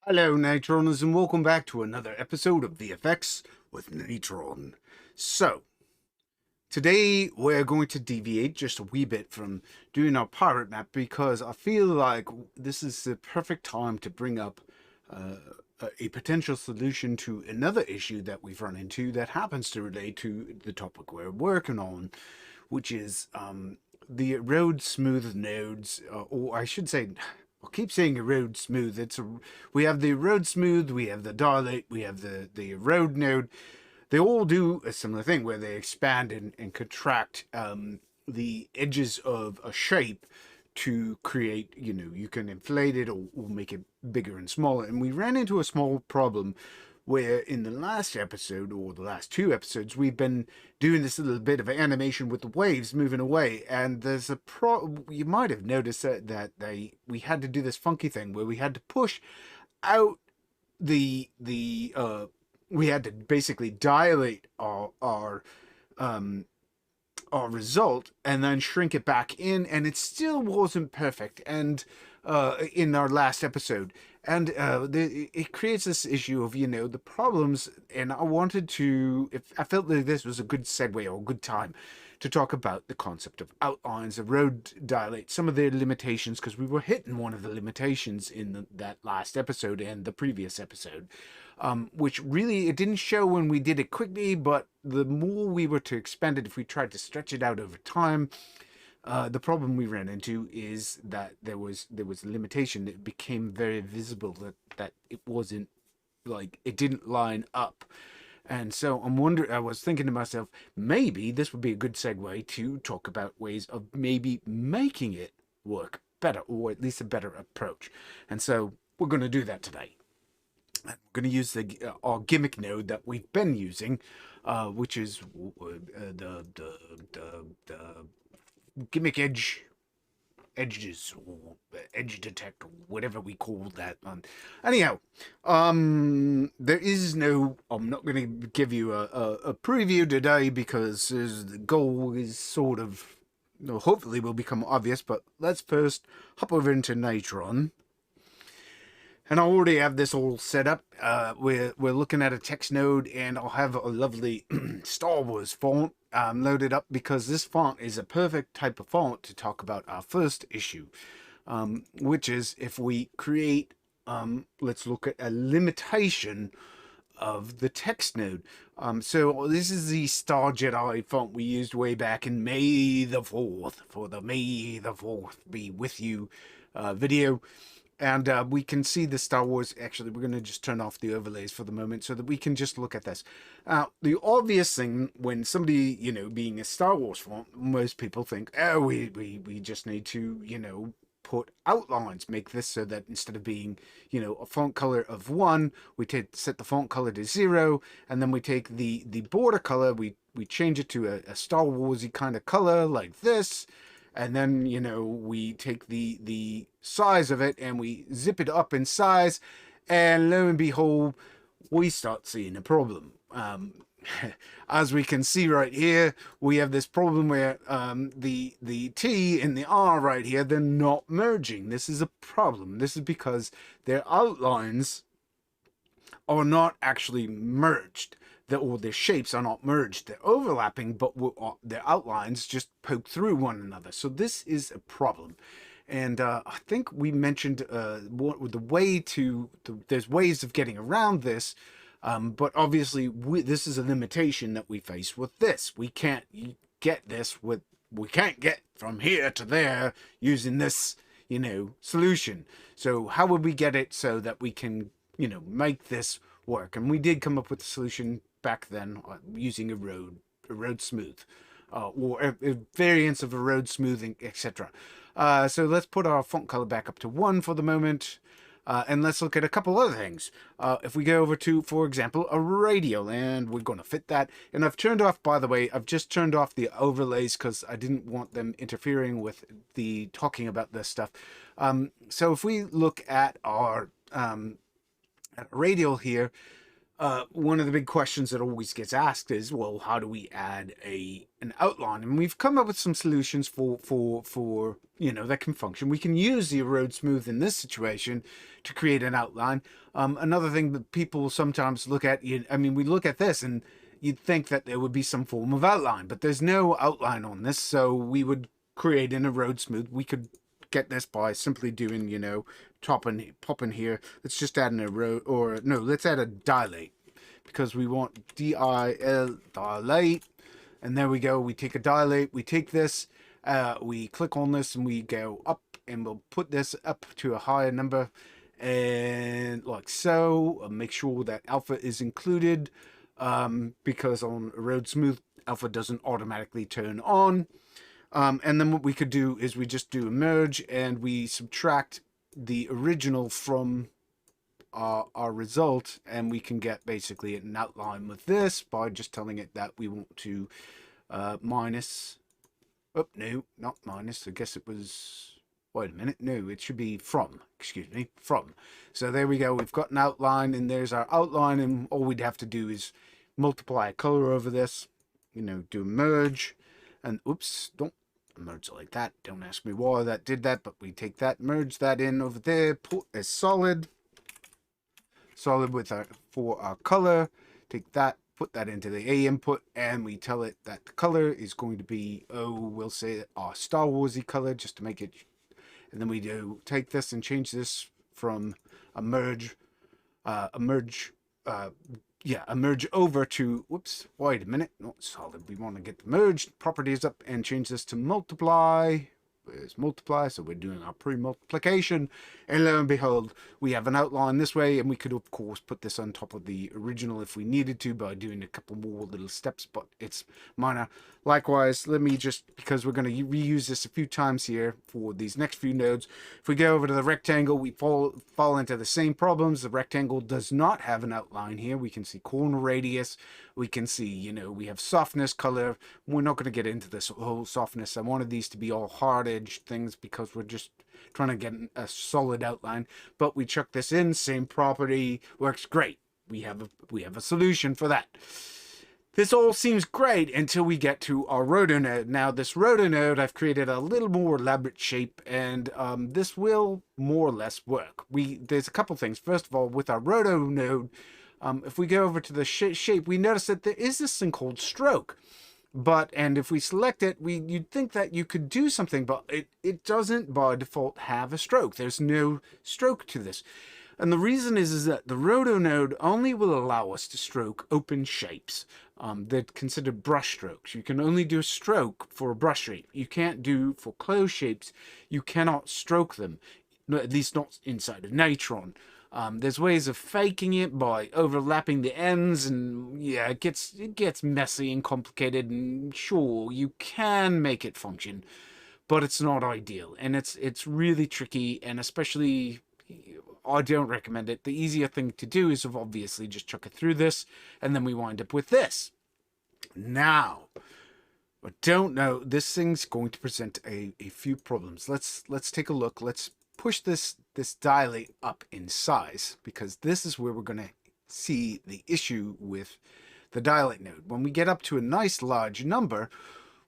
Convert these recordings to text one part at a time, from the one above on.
Hello, Natroners, and welcome back to another episode of VFX with Natron. So, today we're going to deviate just a wee bit from doing our pirate map because I feel like this is the perfect time to bring up uh, a potential solution to another issue that we've run into that happens to relate to the topic we're working on, which is the erode smooth nodes, or I should say, I'll keep saying erode smooth. We have the erode smooth, we have the dilate, we have the erode node. They all do a similar thing where they expand and contract the edges of a shape to create, you can inflate it or make it bigger and smaller. And we ran into a small problem where in the last episode or the last two episodes we've been doing this little bit of animation with the waves moving away, and there's a you might have noticed that we had to do this funky thing where we had to push out the we had to basically dilate um our result and then shrink it back in, and it still wasn't perfect. And in our last episode, and it creates this issue of the problems. And I wanted to, if I felt that this was a good segue or a good time to talk about the concept of outlines, erode, dilate, some of their limitations, because we were hitting one of the limitations in that last episode and the previous episode, which really it didn't show when we did it quickly, but the more we were to expand it, if we tried to stretch it out over time, the problem we ran into is that there was a limitation. It became very visible that it wasn't, like, it didn't line up. And so I was thinking to myself, maybe this would be a good segue to talk about ways of maybe making it work better, or at least a better approach. And so we're going to do that today. We're going to use our gimmick node that we've been using, which is the gimmick edges, or edge detect, or whatever we call that. Anyhow, there is no. I'm not going to give you a preview today because the goal is sort of, hopefully will become obvious. But let's first hop over into Natron. And I already have this all set up. We're looking at a text node, and I'll have a lovely Star Wars font loaded up, because this font is a perfect type of font to talk about our first issue, which is if we create, let's look at a limitation of the text node. So this is the Star Jedi font we used way back in May the 4th for the May the 4th be with you video. And we can see the Star Wars. Actually, we're going to just turn off the overlays for the moment so that we can just look at this. The obvious thing when somebody, being a Star Wars font, most people think, oh, we just need to, put outlines, make this so that instead of being, a font color of 1, we set the font color to 0, and then we take the border color, we change it to a Star Warsy kind of color like this. And then, we take the size of it and we zip it up in size, and lo and behold, we start seeing a problem. As we can see right here, we have this problem where the T and the R right here, they're not merging. This is a problem. This is because their outlines are not actually merged. Or their shapes are not merged. They're overlapping, but their outlines just poke through one another. So this is a problem. And I think we mentioned there's ways of getting around this, but obviously this is a limitation that we face with this. We can't get from here to there using this, solution. So how would we get it so that we can, make this work? And we did come up with a solution back then using erode smooth, or a variance of erode smoothing, etc. So let's put our font color back up to 1 for the moment, and let's look at a couple other things. If we go over to, for example, a radial, and we're going to fit that. And I've turned off, by the way, I've just turned off the overlays because I didn't want them interfering with the talking about this stuff. So if we look at our radial here, one of the big questions that always gets asked is, well, how do we add an outline? And we've come up with some solutions for that can function. We can use the erode smooth in this situation to create an outline. Another thing that people sometimes look at, we look at this and you'd think that there would be some form of outline, but there's no outline on this, so we would create an erode smooth. We could get this by simply doing, pop in here. Let's just add an erode, or no, let's add a dilate, because we want dilate, and there we go. We take a dilate, we take this, we click on this, and we go up, and we'll put this up to a higher number, and like so. Make sure that alpha is included, because on erode smooth, alpha doesn't automatically turn on. And then what we could do is we just do a merge, and we subtract the original from our result, and we can get basically an outline with this by just telling it that we want to minus. Oh, no, not minus. I guess it was. Wait a minute. No, it should be from. Excuse me, from. So there we go. We've got an outline, and there's our outline, and all we'd have to do is multiply a color over this. Do a merge, and oops, don't merge like that. Don't ask me why that did that, but we take that, merge that in over there, put as solid with for our color. Take that, put that into the A input, and we tell it that the color is going to be, we'll say our Star Warsy color, just to make it. And then we take this and change this from a merge over to, whoops, wait a minute, not solid. We want to get the merged properties up and change this to multiply. Where's multiply? So we're doing our pre-multiplication, and lo and behold, we have an outline this way, and we could of course put this on top of the original if we needed to by doing a couple more little steps, but it's minor. Likewise, let me just, because we're going to reuse this a few times here for these next few nodes, if we go over to the rectangle, we fall into the same problems. The rectangle does not have an outline here. We can see corner radius, we can see, we have softness, color. We're not going to get into this whole softness. I wanted these to be all hard edged things because we're just trying to get a solid outline, but we chuck this in, same property, works great. We have a solution for that. This all seems great until we get to our rotor node. Now, this rotor node, I've created a little more elaborate shape, and this will more or less work. There's a couple things. First of all, with our rotor node, if we go over to the shape, we notice that there is this thing called stroke. And if we select it, you'd think that you could do something, but it doesn't by default have a stroke. There's no stroke to this. And the reason is that the roto node only will allow us to stroke open shapes. They're considered brush strokes. You can only do a stroke for a brush shape. You can't do for closed shapes. You cannot stroke them, at least not inside of Natron. There's ways of faking it by overlapping the ends, and yeah, it gets messy and complicated. And sure, you can make it function, but it's not ideal, and it's really tricky, and especially, I don't recommend it. The easier thing to do is obviously just chuck it through this, and then we wind up with this. Now, I don't know. This thing's going to present a few problems. Let's take a look. Let's push this dilate up in size, because this is where we're going to see the issue with the dilate node. When we get up to a nice large number,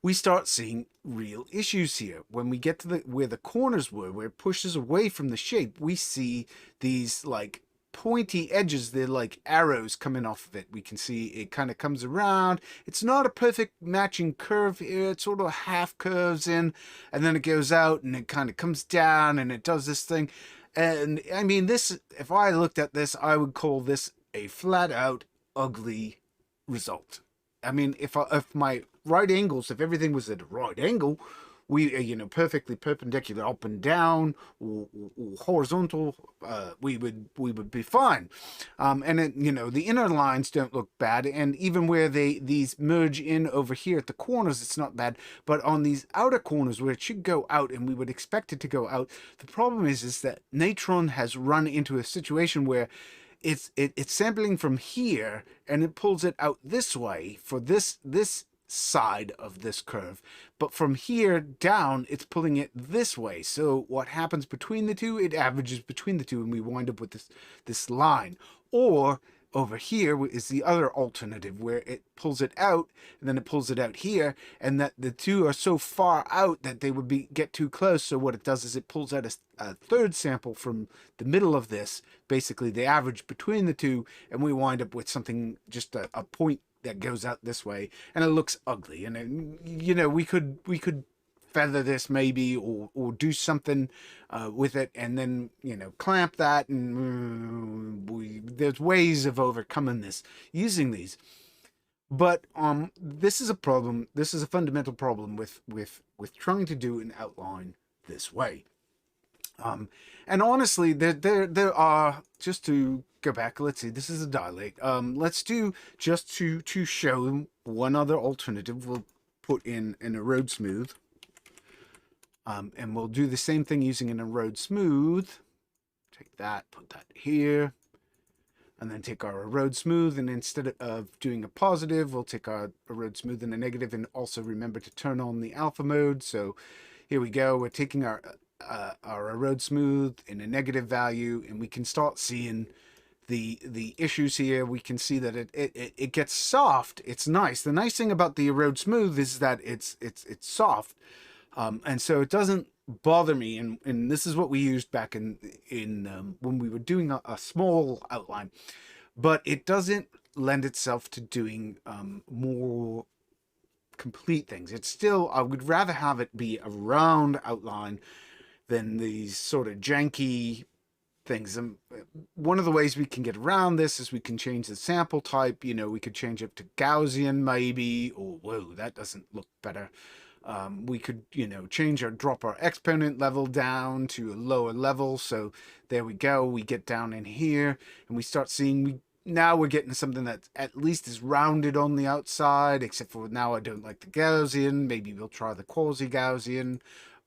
we start seeing real issues here. When we get to where the corners were, where it pushes away from the shape, we see these like pointy edges. They're like arrows coming off of it. We can see it kind of comes around. It's not a perfect matching curve here. It sort of half curves in, and then it goes out, and it kind of comes down, and it does this thing. And I mean, this, if I looked at this, I would call this a flat out ugly result. I mean, if my right angles, if everything was at a right angle, we, perfectly perpendicular up and down, or horizontal, we would be fine. And it, the inner lines don't look bad, and even where these merge in over here at the corners, it's not bad. But on these outer corners where it should go out, and we would expect it to go out, the problem is that Natron has run into a situation where it's sampling from here, and it pulls it out this way for this side of this curve, but from here down it's pulling it this way. So what happens between the two? It averages between the two, and we wind up with this line. Or over here is the other alternative where it pulls it out and then it pulls it out here, and that the two are so far out that they would get too close. So what it does is it pulls out a third sample from the middle of this, basically the average between the two, and we wind up with something, just a point that goes out this way, and it looks ugly. And it, we could feather this maybe, or do something with it, and then clamp that, and there's ways of overcoming this using these. But this is a problem. This is a fundamental problem with trying to do an outline this way. And honestly, there are, just to go back, let's see, this is a dilate. Let's do, just to show one other alternative, we'll put in an erode smooth. And we'll do the same thing using an erode smooth. Take that, put that here, and then take our erode smooth, and instead of doing a positive, we'll take our erode smooth and a negative, and also remember to turn on the alpha mode. So here we go, we're taking our erode smooth in a negative value, and we can start seeing the issues here. We can see that it gets soft. It's nice. The nice thing about the erode smooth is that it's soft. And so it doesn't bother me, and this is what we used back in when we were doing a small outline, but it doesn't lend itself to doing more complete things. It's still, I would rather have it be a round outline than these sort of janky things. One of the ways we can get around this is we can change the sample type. We could change it to Gaussian maybe, or whoa, that doesn't look better. We could, drop our exponent level down to a lower level. So there we go. We get down in here and we start seeing, now we're getting something that at least is rounded on the outside, except for now I don't like the Gaussian. Maybe we'll try the quasi-Gaussian.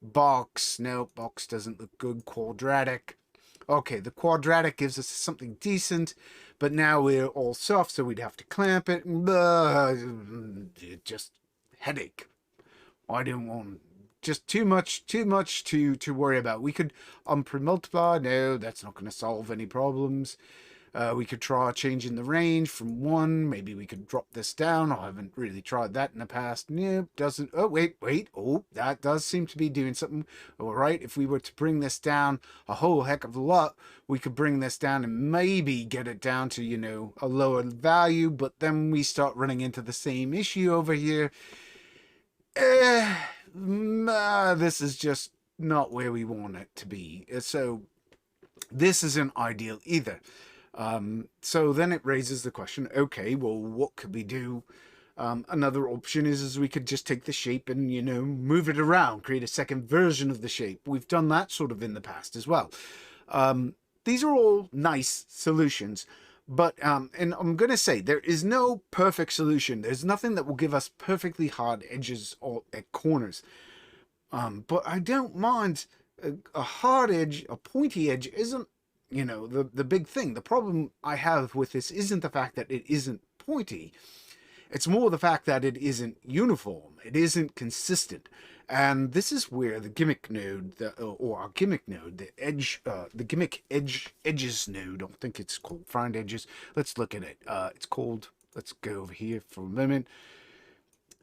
Box. No, box doesn't look good. Quadratic. Okay, the quadratic gives us something decent, but now we're all soft, so we'd have to clamp it. Just headache. I didn't want, just too much to worry about. We could pre-multiply. No, that's not going to solve any problems. We could try changing the range from 1. Maybe we could drop this down. I haven't really tried that in the past. Nope, doesn't. Oh, wait. Oh, that does seem to be doing something. All right, if we were to bring this down a whole heck of a lot, we could bring this down and maybe get it down to, a lower value. But then we start running into the same issue over here. This is just not where we want it to be. So this isn't ideal either. So then it raises the question, okay, well, what could we do? Another option is we could just take the shape and, move it around, create a second version of the shape. We've done that sort of in the past as well. These are all nice solutions. But, and I'm going to say, there is no perfect solution. There's nothing that will give us perfectly hard edges or at corners. But I don't mind a hard edge, a pointy edge isn't, the big thing. The problem I have with this isn't the fact that it isn't pointy. It's more the fact that it isn't uniform. It isn't consistent. And this is where the gimmick node, or our gimmick node, the gimmick edges node, I don't think it's called find edges. Let's look at it. It's called, let's go over here for a moment.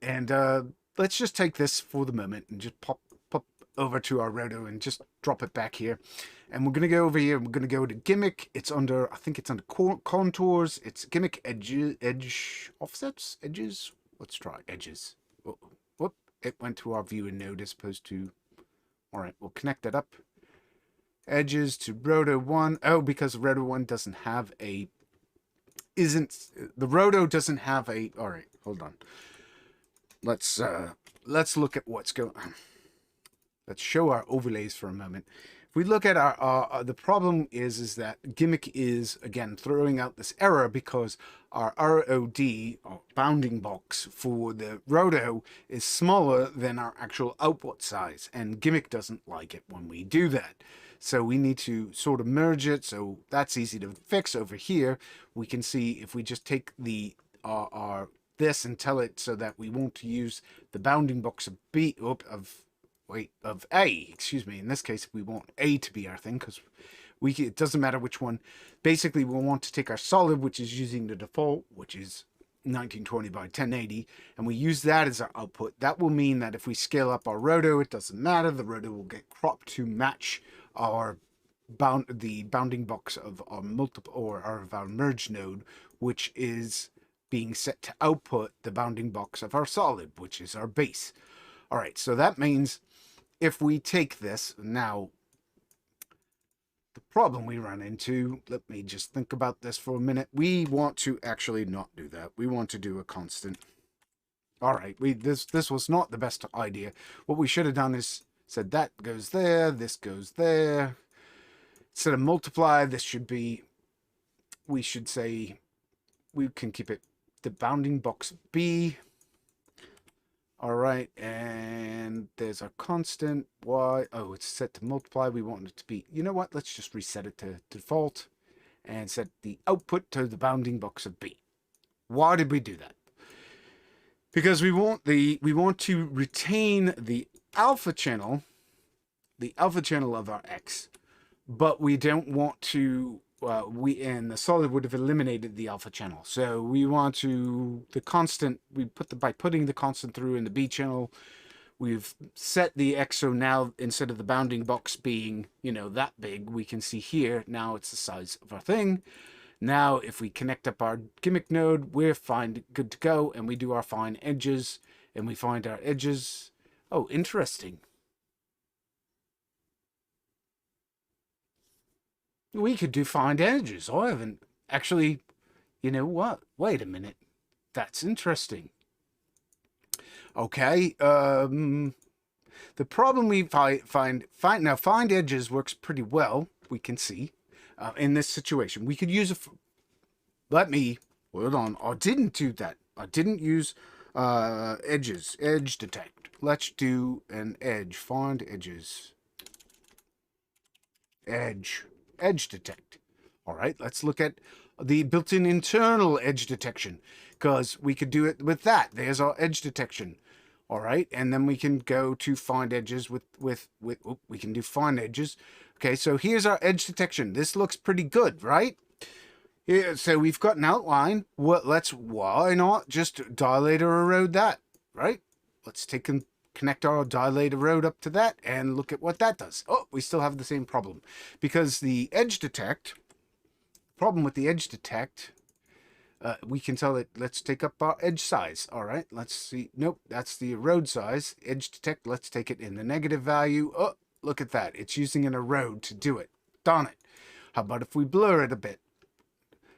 And let's just take this for the moment and just pop over to our roto and just drop it back here. And we're going to go over here. We're going to go to gimmick. It's under, I think it's under contours. It's gimmick edge offsets, edges. Let's try edges. Whoop. It went to our viewer node as opposed to, all right, we'll connect that up. Edges to roto 1. Oh, because roto 1 doesn't have a, the roto doesn't have a, all right, hold on. Let's look at what's going on. Let's show our overlays for a moment. If we look at our the problem is that gimmick is, again, throwing out this error because our erode, or bounding box, for the roto is smaller than our actual output size, and gimmick doesn't like it when we do that. So we need to sort of merge it, so that's easy to fix. Over here, we can see if we just take the our this and tell it so that we won't use the bounding box of A, excuse me. In this case, we want A to be our thing because It doesn't matter which one. Basically, we'll want to take our solid, which is using the default, which is 1920 by 1080, and we use that as our output. That will mean that if we scale up our roto, it doesn't matter. The roto will get cropped to match our the bounding box of our multiple or of our merge node, which is being set to output the bounding box of our solid, which is our base. All right, so that means if we take this now, the problem we run into, let me just think about this for a minute. We want to actually not do that. We want to do a constant. All right, this was not the best idea. What we should have done is said that goes there, this goes there. Instead of multiply, this should be, we should say, we can keep it the bounding box B. All right, and there's our constant y. Oh, it's set to multiply. We want it to be, you know what? Let's just reset it to default and set the output to the bounding box of B. Why did we do that? Because we want to retain the alpha channel of our X, but we don't want to, and the solid would have eliminated the alpha channel. So we want to, the constant, by putting the constant through in the B channel, we've set the X, so now instead of the bounding box being, that big, we can see here, now it's the size of our thing. Now, if we connect up our gimmick node, we're fine, good to go, and we do our fine edges, and we find our edges. Oh, interesting. We could do find edges. I haven't actually, you know what? Wait a minute. That's interesting. Okay. The problem we find edges works pretty well. We can see in this situation. We could use hold on. I didn't do that. I didn't use edges. Edge detect. Let's do an edge. Find edges. Edge detect. All right, let's look at the built-in internal edge detection, because we could do it with that. There's our edge detection. All right, and then we can go to find edges we can do find edges. Okay, so here's our edge detection. This looks pretty good, right? Yeah, so we've got an outline. Why not just dilate or erode that, right? Let's take and connect our dilate erode up to that and look at what that does. Oh, we still have the same problem, because the edge detect, problem with the edge detect, we can tell it, let's take up our edge size. All right, let's see. Nope, that's the erode size. Edge detect, let's take it in the negative value. Oh, look at that. It's using an erode to do it. Darn it. How about if we blur it a bit?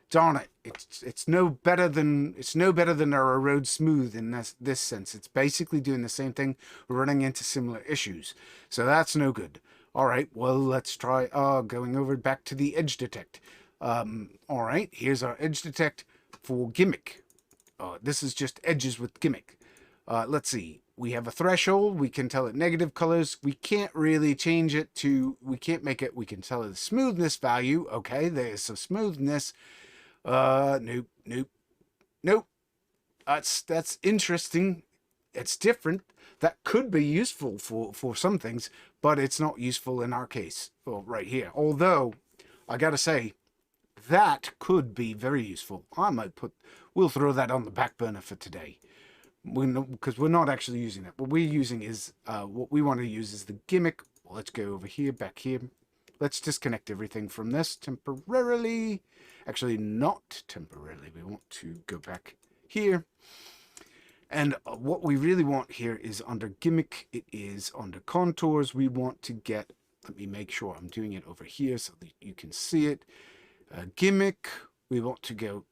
Darn it. It's no better than our erode smooth in this sense. It's basically doing the same thing. We're running into similar issues. So that's no good. All right, well, let's try going over back to the edge detect. All right, here's our edge detect for gimmick. This is just edges with gimmick. Let's see. We have a threshold. We can tell it negative colors. We can't really change it to, we can tell it the smoothness value. Okay, there's some smoothness. Nope. That's interesting. It's different. That could be useful for some things, but it's not useful in our case. Well, right here. Although, I gotta say, that could be very useful. We'll throw that on the back burner for today. Because we're not actually using that. What we're using is, what we want to use is the gimmick. Well, let's go over here, back here. Let's disconnect everything from this temporarily. Actually, not temporarily. We want to go back here. And what we really want here is under gimmick. It is under contours. We want to get, let me make sure I'm doing it over here so that you can see it. Gimmick. We want to go,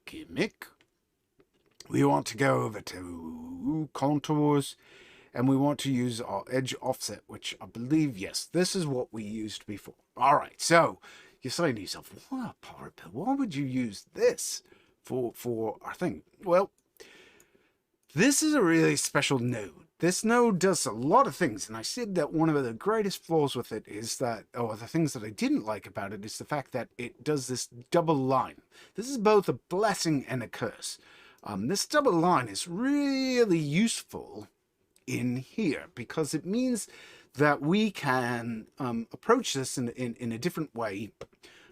gimmick. We want to go over to contours. And we want to use our edge offset, which I believe, yes, this is what we used before. All right, so you're saying to yourself, what, Power Bill, why would you use this for our thing? Well, this is a really special node. This node does a lot of things, and I said that one of the greatest flaws with it is that, or the things that I didn't like about it, is the fact that it does this double line. This is both a blessing and a curse. This double line is really useful in here, because it means that we can approach this in a different way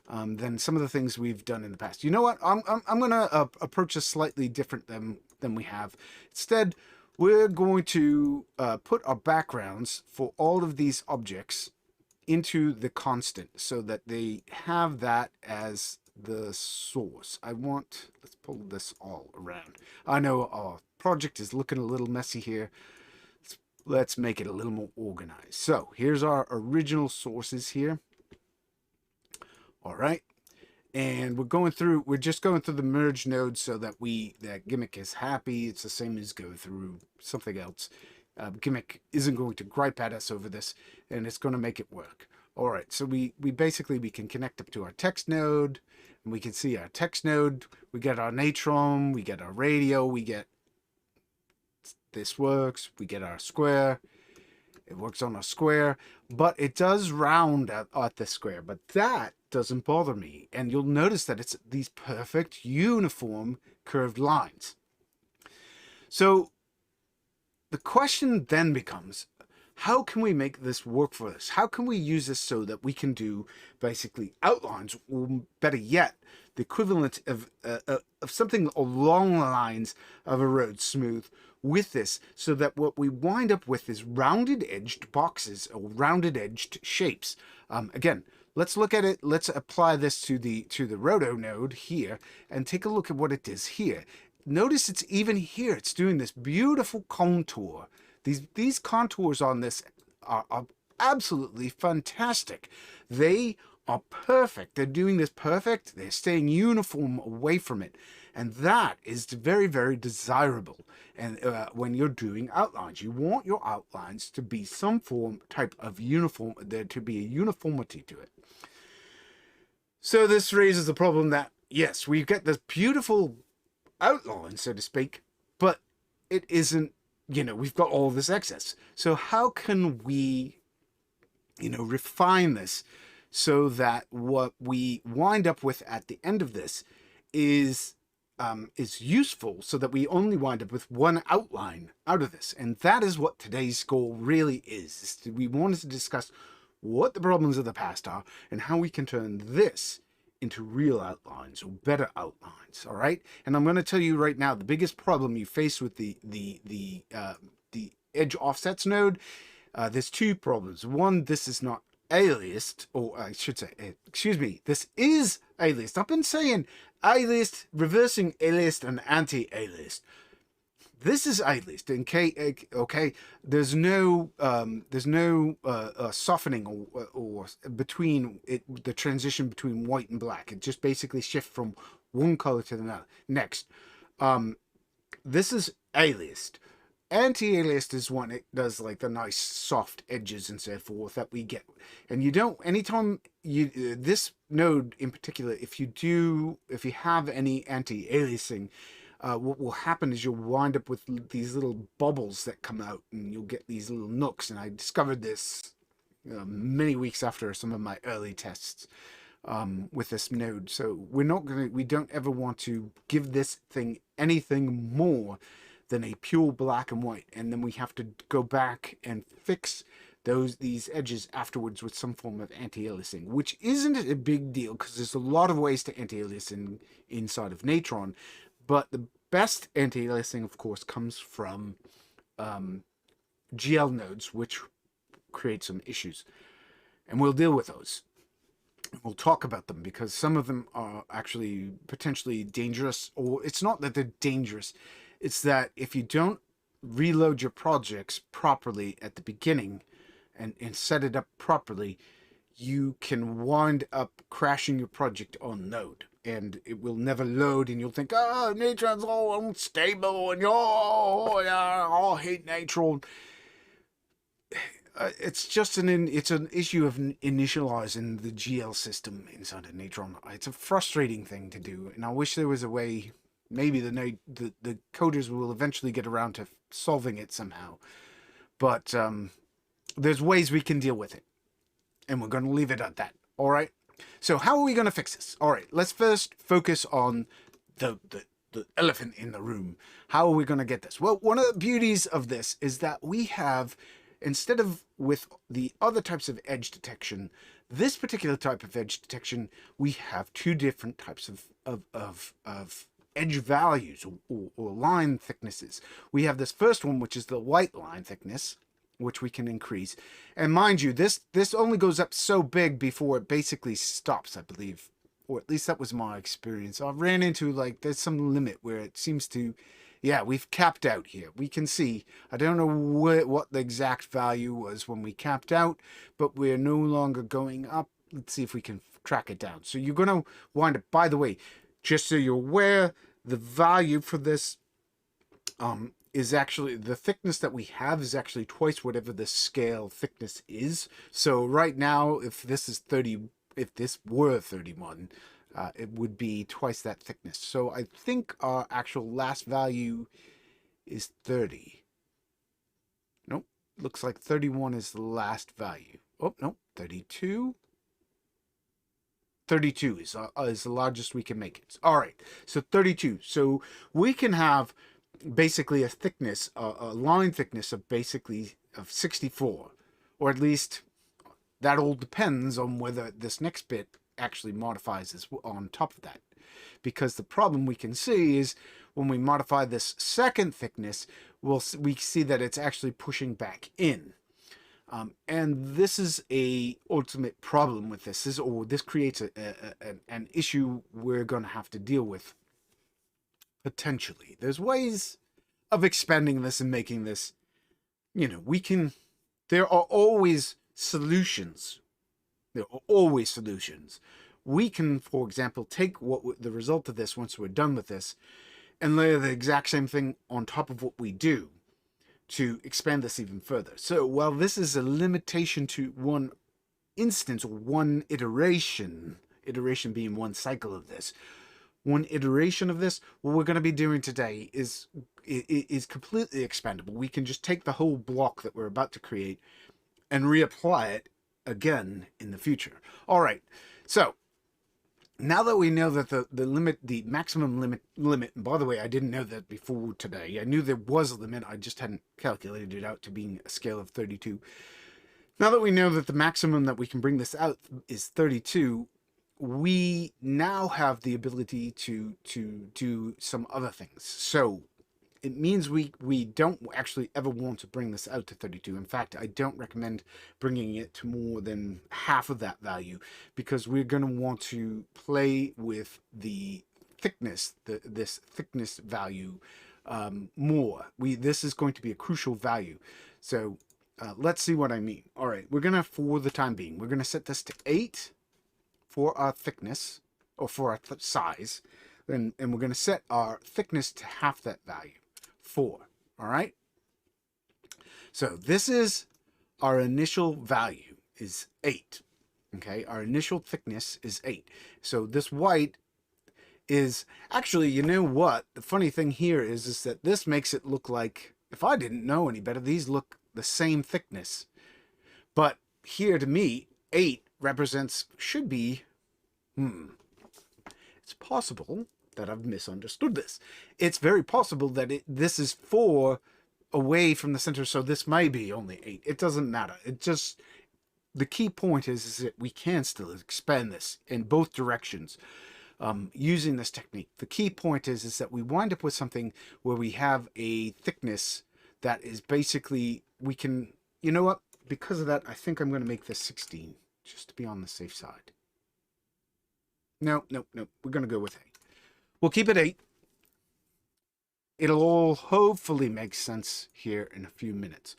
than some of the things we've done in the past. You know what? I'm going to approach this slightly different than we have. Instead, we're going to put our backgrounds for all of these objects into the constant so that they have that as the source. Let's pull this all around. I know our project is looking a little messy here. Let's make it a little more organized. So here's our original sources here. All right. And we're just going through the merge node so that that Gimmick is happy. It's the same as go through something else. Gimmick isn't going to gripe at us over this, and it's going to make it work. All right, so we can connect up to our text node, and we can see our text node. We get our Natron, we get our radio, we get this works, we get our square. It works on a square, but it does round at the square, but that doesn't bother me. And you'll notice that it's these perfect uniform curved lines. So the question then becomes, how can we make this work for us? How can we use this so that we can do basically outlines, or better yet, the equivalent of something along the lines of erode smooth with this, so that what we wind up with is rounded edged boxes or rounded edged shapes. Again, let's look at it. Let's apply this to the roto node here and take a look at what it is here. Notice it's even here. It's doing this beautiful contour. These contours on this are absolutely fantastic. They are perfect. They're doing this perfect. They're staying uniform away from it. And that is very, very desirable. And when you're doing outlines, you want your outlines to be some type of uniform, there to be a uniformity to it. So this raises the problem that, yes, we get this beautiful outline, so to speak, but it isn't, we've got all this excess. So how can we, refine this so that what we wind up with at the end of this is useful, so that we only wind up with one outline out of this. And that is what today's goal really is. We wanted to discuss what the problems of the past are and how we can turn this into real outlines or better outlines. All right. And I'm going to tell you right now, the biggest problem you face with the edge offsets node, there's two problems. One, this is not aliased, or I should say, excuse me, this is aliased. I've been saying aliased, reversing aliased, and anti-aliased. This is aliased. Okay, there's no softening or between it, the transition between white and black. It just basically shifts from one color to the next. This is aliased. Anti-aliased is when it does like the nice soft edges and so forth that we get. And you don't, anytime you, this node in particular, if you have any anti-aliasing, what will happen is you'll wind up with these little bubbles that come out, and you'll get these little nooks. And I discovered this many weeks after some of my early tests with this node. So we don't ever want to give this thing anything more than a pure black and white, and then we have to go back and fix these edges afterwards with some form of anti-aliasing, which isn't a big deal because there's a lot of ways to anti-alias inside of Natron. But the best anti-aliasing, of course, comes from GL nodes, which create some issues, and we'll deal with those. We'll talk about them because some of them are actually potentially dangerous, or it's not that they're dangerous. It's that if you don't reload your projects properly at the beginning and set it up properly, you can wind up crashing your project on node, and it will never load, and you'll think, oh, Natron's all unstable, and I hate Natron. It's just it's an issue of initializing the GL system inside of Natron. It's a frustrating thing to do, and I wish there was a way. Maybe the coders will eventually get around to solving it somehow. But there's ways we can deal with it. And we're going to leave it at that. All right? So how are we going to fix this? All right, let's first focus on the elephant in the room. How are we going to get this? Well, one of the beauties of this is that we have instead of with the other types of edge detection, this particular type of edge detection, we have two different types of edge values or line thicknesses. We have this first one, which is the white line thickness, which we can increase. And mind you, this only goes up so big before it basically stops, I believe. Or at least that was my experience. I ran into, like, there's some limit where it seems to, yeah, we've capped out here. We can see, I don't know what the exact value was when we capped out, but we're no longer going up. Let's see if we can track it down. So you're going to wind up, by the way, just so you're aware, the value for this is actually, the thickness that we have is actually twice whatever the scale thickness is. So right now, if this is 30, if this were 31, it would be twice that thickness. So I think our actual last value is 30. Nope, looks like 31 is the last value. Oh, no, 32. 32 is the largest we can make it. All right, so 32. So we can have basically a thickness, a line thickness of basically of 64, or at least that all depends on whether this next bit actually modifies this on top of that. Because the problem we can see is when we modify this second thickness, we see that it's actually pushing back in. And this is a ultimate problem with this. This creates an issue we're going to have to deal with potentially. There's ways of expanding this and making this, you know, there are always solutions. There are always solutions. We can, for example, take the result of this once we're done with this and layer the exact same thing on top of what we do to expand this even further. So while this is a limitation to one instance or one iteration being one cycle of this, one iteration of this, what we're going to be doing today is completely expandable. We can just take the whole block that we're about to create and reapply it again in the future. All right, so now that we know that the maximum limit, and by the way, I didn't know that before today. I knew there was a limit, I just hadn't calculated it out to being a scale of 32. Now that we know that the maximum that we can bring this out is 32, we now have the ability to do some other things. So it means we don't actually ever want to bring this out to 32. In fact, I don't recommend bringing it to more than half of that value, because we're going to want to play with the thickness, this thickness value more. This is going to be a crucial value. So let's see what I mean. All right, we're going to, for the time being, we're going to set this to 8 for our thickness, or for our size, and we're going to set our thickness to half that value. 4. All right, so this is our initial value is 8. Okay, our initial thickness is 8. So this white is actually, you know what, the funny thing here is that this makes it look like, if I didn't know any better, these look the same thickness, but here to me 8 represents, should be, it's possible that I've misunderstood this. It's very possible that this is 4 away from the center, so this may be only 8. It doesn't matter. It just, the key point is that we can still expand this in both directions using this technique. The key point is that we wind up with something where we have a thickness that is basically, we can, you know what, because of that, I think I'm going to make this 16 just to be on the safe side. No, we're going to go with 8. We'll keep it 8. It'll all hopefully make sense here in a few minutes.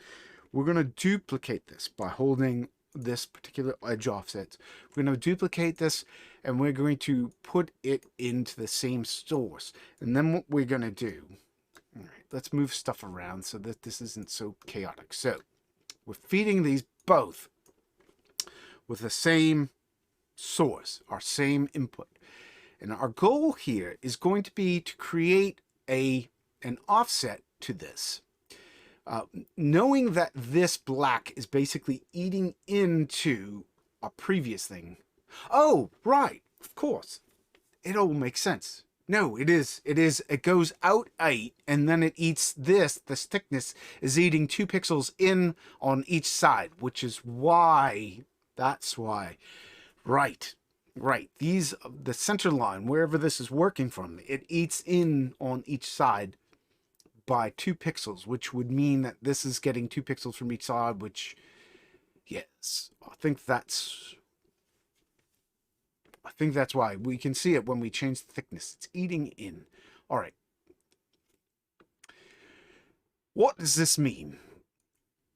We're going to duplicate this by holding this particular edge offset. We're going to duplicate this, and we're going to put it into the same source. And then what we're going to do, all right, let's move stuff around so that this isn't so chaotic. So we're feeding these both with the same source, our same input. And our goal here is going to be to create an offset to this. Knowing that this black is basically eating into a previous thing. Oh, right, of course. It all makes sense. No, it is. It is. It goes out 8, and then it eats this. This thickness is eating 2 pixels in on each side, which is why. That's why. Right. Right. These, the center line, wherever this is working from, it eats in on each side by 2 pixels, which would mean that this is getting 2 pixels from each side, which, yes, I think that's why. We can see it when we change the thickness. It's eating in. All right. What does this mean?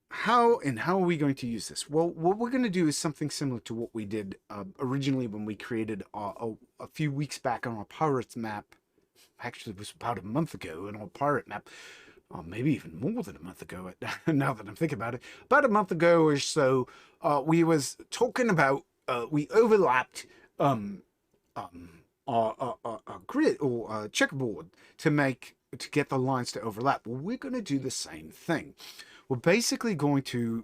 How are we going to use this? Well, what we're going to do is something similar to what we did originally when we created a few weeks back on our pirates map. Actually, it was about a month ago in our pirate map. Maybe even more than a month ago, now that I'm thinking about it. About a month ago or so, we was talking about, we overlapped a grid or a checkerboard to get the lines to overlap. Well, we're going to do the same thing. We're basically going to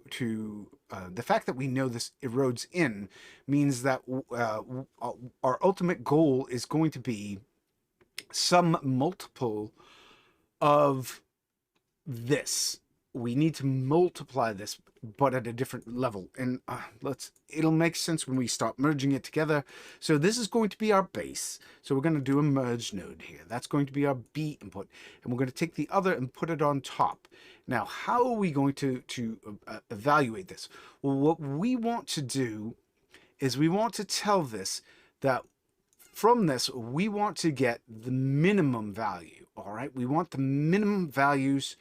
the fact that we know this erodes in means that our ultimate goal is going to be some multiple of this. We need to multiply this, but at a different level. And it'll make sense when we start merging it together. So this is going to be our base. So we're going to do a merge node here. That's going to be our B input. And we're going to take the other and put it on top. Now, how are we going to evaluate this? Well, what we want to do is we want to tell this that from this, we want to get the minimum value. All right. We want the minimum values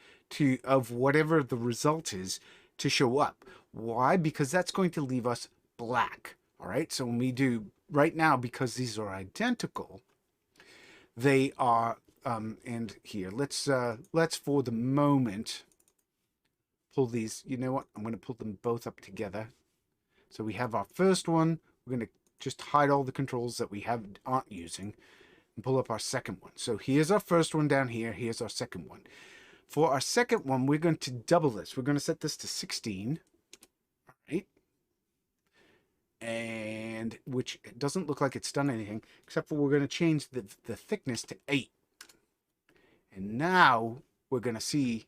of whatever the result is to show up. Why? Because that's going to leave us black. All right. So when we do right now, because these are identical, they are, and here, let's for the moment, pull these, you know what? I'm going to pull them both up together. So we have our first one. We're going to just hide all the controls that we aren't using and pull up our second one. So here's our first one down here. Here's our second one. For our second one, we're going to double this. We're going to set this to 16. All right. And which it doesn't look like it's done anything, except for we're going to change the thickness to 8. And now we're going to see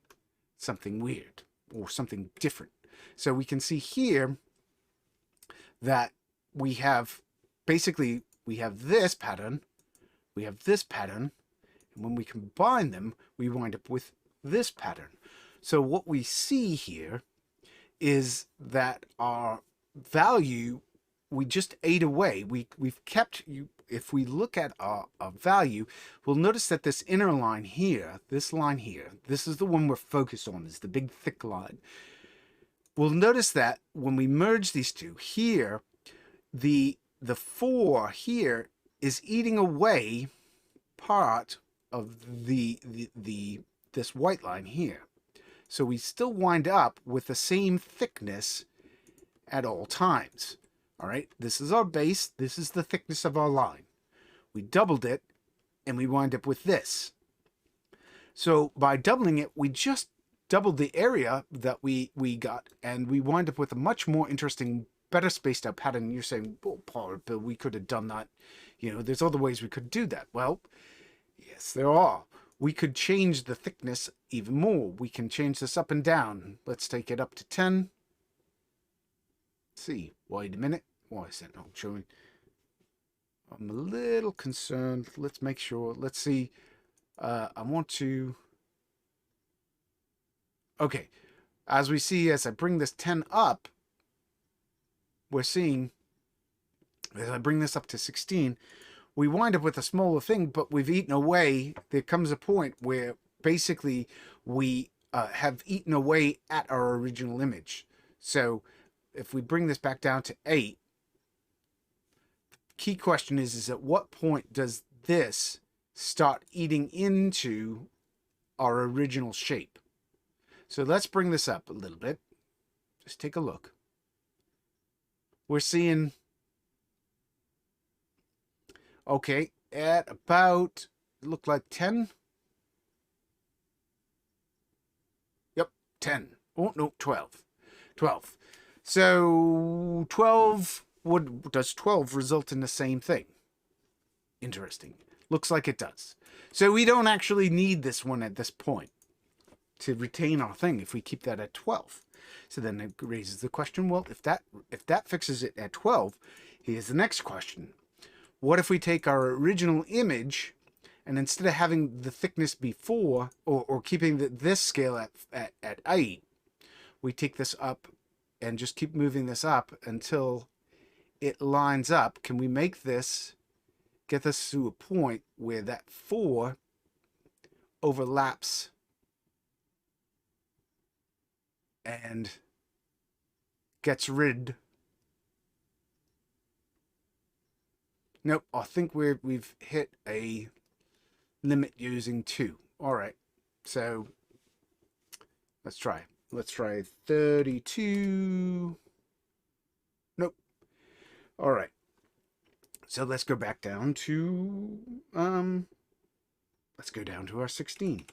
something weird or something different. So we can see here that we have basically, we have this pattern, we have this pattern, and when we combine them, we wind up with this pattern. So what we see here is that our value, we just ate away. We've kept, if we look at our value, we'll notice that this inner line here, this line here, this is the one we're focused on, is the big thick line. We'll notice that when we merge these two here, the 4 here is eating away part of this white line here. So we still wind up with the same thickness at all times. All right, this is our base. This is the thickness of our line. We doubled it and we wind up with this. So by doubling it, we just doubled the area that we got, and we wind up with a much more interesting, better spaced out pattern. You're saying, well, Paul, Bill, we could have done that. You know, there's other ways we could do that. Well, yes, there are. We could change the thickness even more. We can change this up and down. Let's take it up to 10. Let's see. Wait a minute. Why is that not showing? I'm a little concerned. Let's make sure. Let's see. I want to... Okay. As we see, as I bring this 10 up, we're seeing, as I bring this up to 16, we wind up with a smaller thing, but we've eaten away. There comes a point where basically we have eaten away at our original image. So if we bring this back down to 8, the key question is at what point does this start eating into our original shape? So let's bring this up a little bit. Just take a look. We're seeing, okay, at about, it looked like 10. Yep, 10. Oh, no, 12. 12. So 12, does 12 result in the same thing? Interesting. Looks like it does. So we don't actually need this one at this point to retain our thing if we keep that at 12. So then it raises the question, well, if that fixes it at 12, here's the next question. What if we take our original image and instead of having the thickness before or keeping this scale at 8, we take this up and just keep moving this up until it lines up? Can we make this, get this to a point where that 4 overlaps and gets rid? Nope, I think we've hit a limit using 2. All right, so let's try. Let's try 32. Nope. All right. So let's go back down to let's go down to our 16.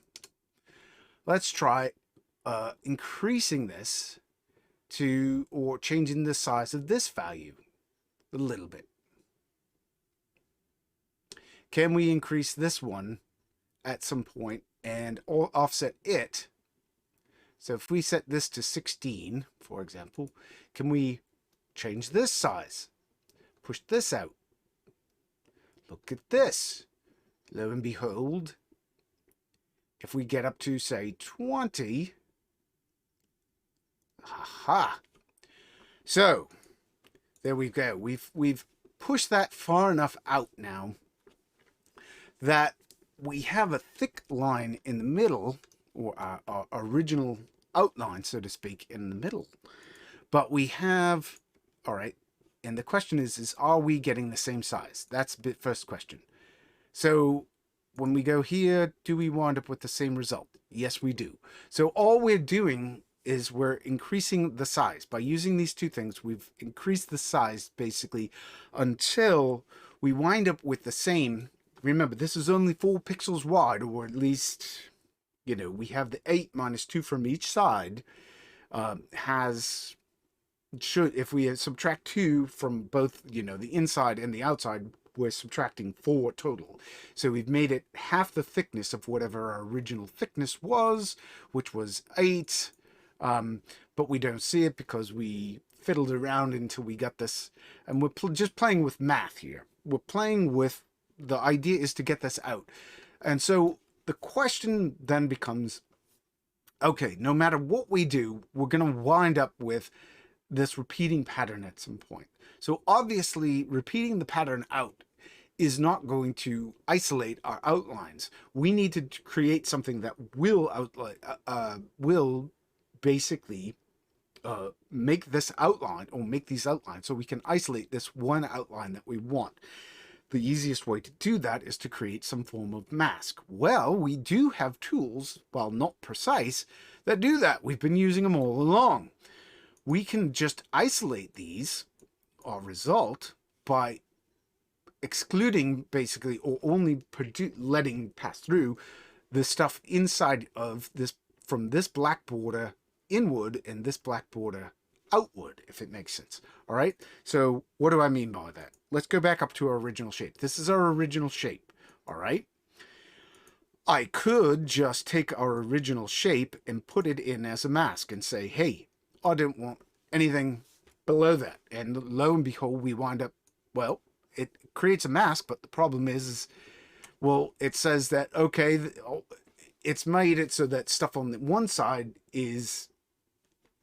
Let's try increasing this to, or changing the size of this value a little bit. Can we increase this one at some point and offset it? So if we set this to 16, for example, can we change this size? Push this out. Look at this. Lo and behold, if we get up to, say, 20, aha. So there we go. We've pushed that far enough out now that we have a thick line in the middle, or our original outline, so to speak, in the middle. But we have, all right, and the question is are we getting the same size? That's the first question. So when we go here, do we wind up with the same result? Yes, we do. So all we're doing is we're increasing the size. By using these two things, we've increased the size basically until we wind up with the same. Remember, this is only 4 pixels wide, or at least, you know, we have the 8 minus 2 from each side. If we subtract 2 from both, you know, the inside and the outside, we're subtracting 4 total. So we've made it half the thickness of whatever our original thickness was, which was 8. But we don't see it because we fiddled around until we got this. And we're just playing with math here. We're playing with, the idea is to get this out. And so the question then becomes, okay, no matter what we do, we're going to wind up with this repeating pattern at some point. So obviously repeating the pattern out is not going to isolate our outlines. We need to create something that will basically make this outline, or make these outlines, so we can isolate this one outline that we want. The easiest way to do that is to create some form of mask. Well, we do have tools, while not precise, that do that. We've been using them all along. We can just isolate these, our result, by excluding basically, or only letting pass through the stuff inside of this, from this black border inward and this black border outward, if it makes sense. All right, so what do I mean by that? Let's go back up to our original shape. This is our original shape. All right, I could just take our original shape and put it in as a mask and say, hey, I don't want anything below that. And lo and behold, we wind up, well, it creates a mask, but the problem is well, it says that, okay, it's made it so that stuff on the one side is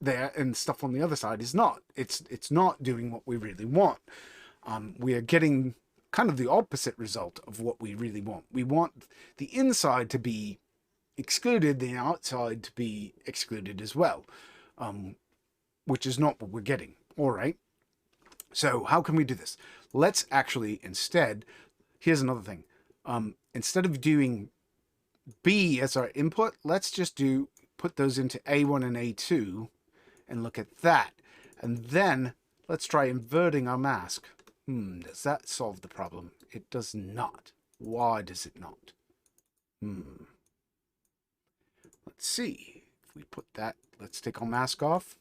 there and stuff on the other side is not. It's not doing what we really want. We are getting kind of the opposite result of what we really want. We want the inside to be excluded, the outside to be excluded as well, which is not what we're getting. All right. So how can we do this? Let's actually instead, here's another thing. Instead of doing B as our input, let's just put those into A1 and A2 and look at that. And then let's try inverting our mask. Does that solve the problem? It does not. Why does it not? Let's see. If we put that, let's take our mask off,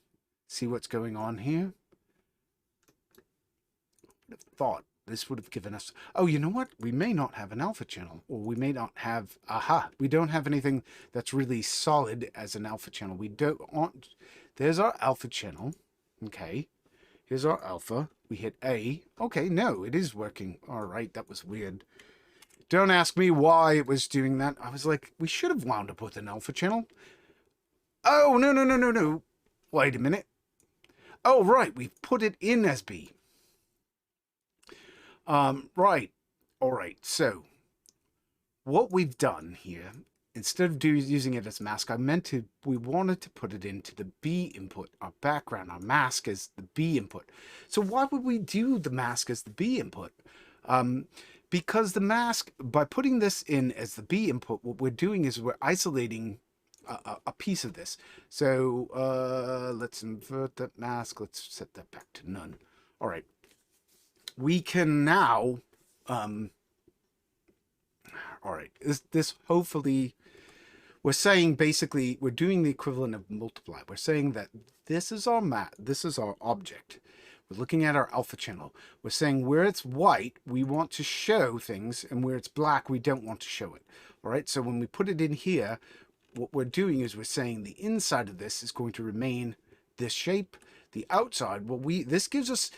see what's going on here. I would have thought this would have given us, oh, you know what? We may not have an alpha channel, or we may not have, we don't have anything that's really solid as an alpha channel. We don't want, there's our alpha channel. Okay. Here's our alpha. We hit A. Okay, no, it is working. All right, that was weird. Don't ask me why it was doing that. I was like, we should have wound up with an alpha channel. Oh, no, no, no, no, no. Wait a minute. Oh, right, we've put it in as B. Right. All right, so what we've done here, instead of using it as mask, we wanted to put it into the B input. Our background, our mask is the B input. So why would we do the mask as the B input? Because the mask, by putting this in as the B input, what we're doing is we're isolating a piece of this. So let's invert that mask. Let's set that back to none. All right. We can now, all right, this hopefully, we're saying basically, we're doing the equivalent of multiply. We're saying that this is our this is our object. We're looking at our alpha channel. We're saying where it's white, we want to show things, and where it's black, we don't want to show it. All right, so when we put it in here, what we're doing is we're saying the inside of this is going to remain this shape. The outside, well, this gives us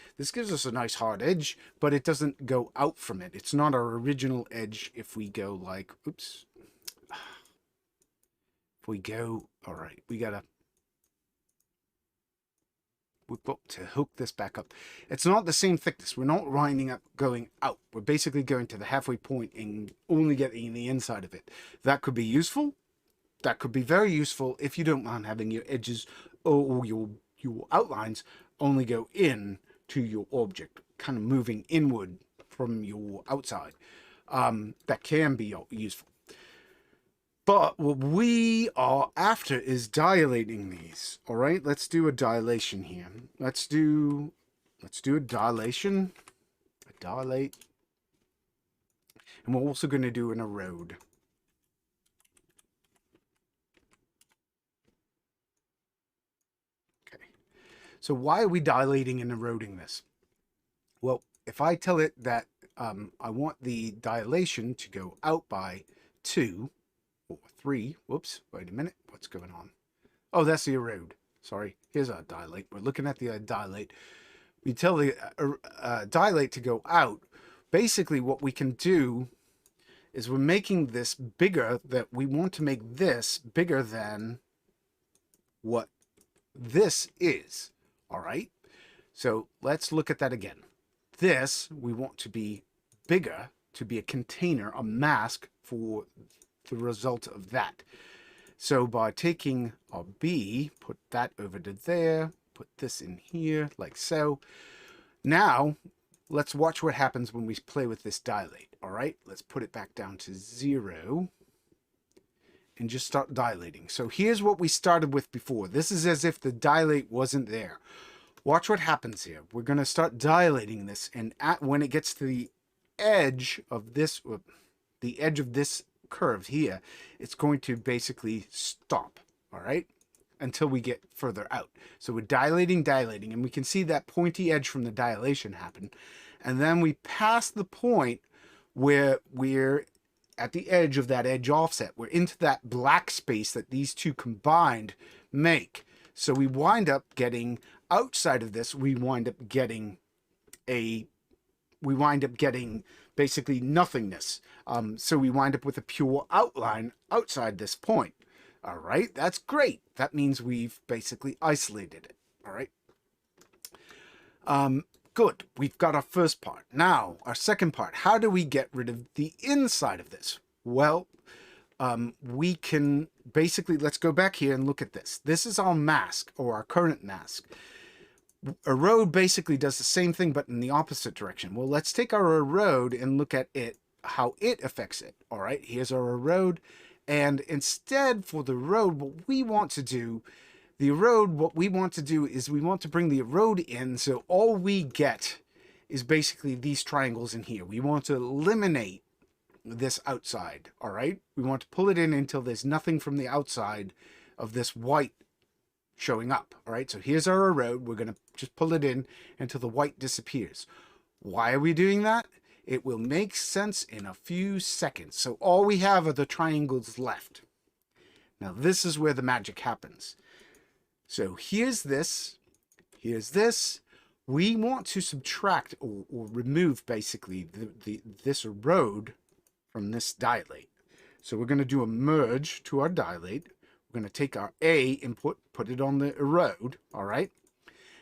a nice hard edge, but it doesn't go out from it. It's not our original edge. If we go like, oops, if we go, all right, we've got to hook this back up. It's not the same thickness. We're not winding up going out. We're basically going to the halfway point and only getting the inside of it. That could be useful. That could be very useful if you don't mind having your edges or your outlines only go in to your object, kind of moving inward from your outside. That can be useful. But what we are after is dilating these. All right, let's do a dilation here. Let's do a dilation, a dilate, and we're also going to do an erode. So why are we dilating and eroding this? Well, if I tell it that I want the dilation to go out by 2 or 3, whoops, wait a minute, what's going on? Oh, that's the erode. Sorry, here's our dilate. We're looking at the dilate. We tell the dilate to go out. Basically, what we can do is we're making this bigger, that we want to make this bigger than what this is. All right, so let's look at that again. This, we want to be bigger, to be a container, a mask for the result of that. So by taking our B, put that over to there, put this in here, like so. Now, let's watch what happens when we play with this dilate. All right, let's put it back down to 0. And just start dilating. So here's what we started with before. This is as if the dilate wasn't there. Watch what happens here. We're going to start dilating this, and when it gets to the edge of this curve here, it's going to basically stop, all right, until we get further out. So we're dilating, and we can see that pointy edge from the dilation happen. And then we pass the point where we're at the edge of that edge offset. We're into that black space that these two combined make. So we wind up getting, outside of this, we wind up getting basically nothingness. So we wind up with a pure outline outside this point. All right, that's great. That means we've basically isolated it. All right. Good, we've got our first part. Now, our second part, how do we get rid of the inside of this? Well, we can basically, let's go back here and look at this. This is our mask, or our current mask. Erode basically does the same thing, but in the opposite direction. Well, let's take our erode and look at it, how it affects it. All right, here's our erode. And instead, for the erode, what we want to do is we want to bring the erode in, so all we get is basically these triangles in here. We want to eliminate this outside, all right? We want to pull it in until there's nothing from the outside of this white showing up, all right? So here's our erode. We're going to just pull it in until the white disappears. Why are we doing that? It will make sense in a few seconds. So all we have are the triangles left. Now this is where the magic happens. So here's this, here's this. We want to subtract or remove basically this erode from this dilate. So we're going to do a merge to our dilate. We're going to take our A input, put it on the erode, all right?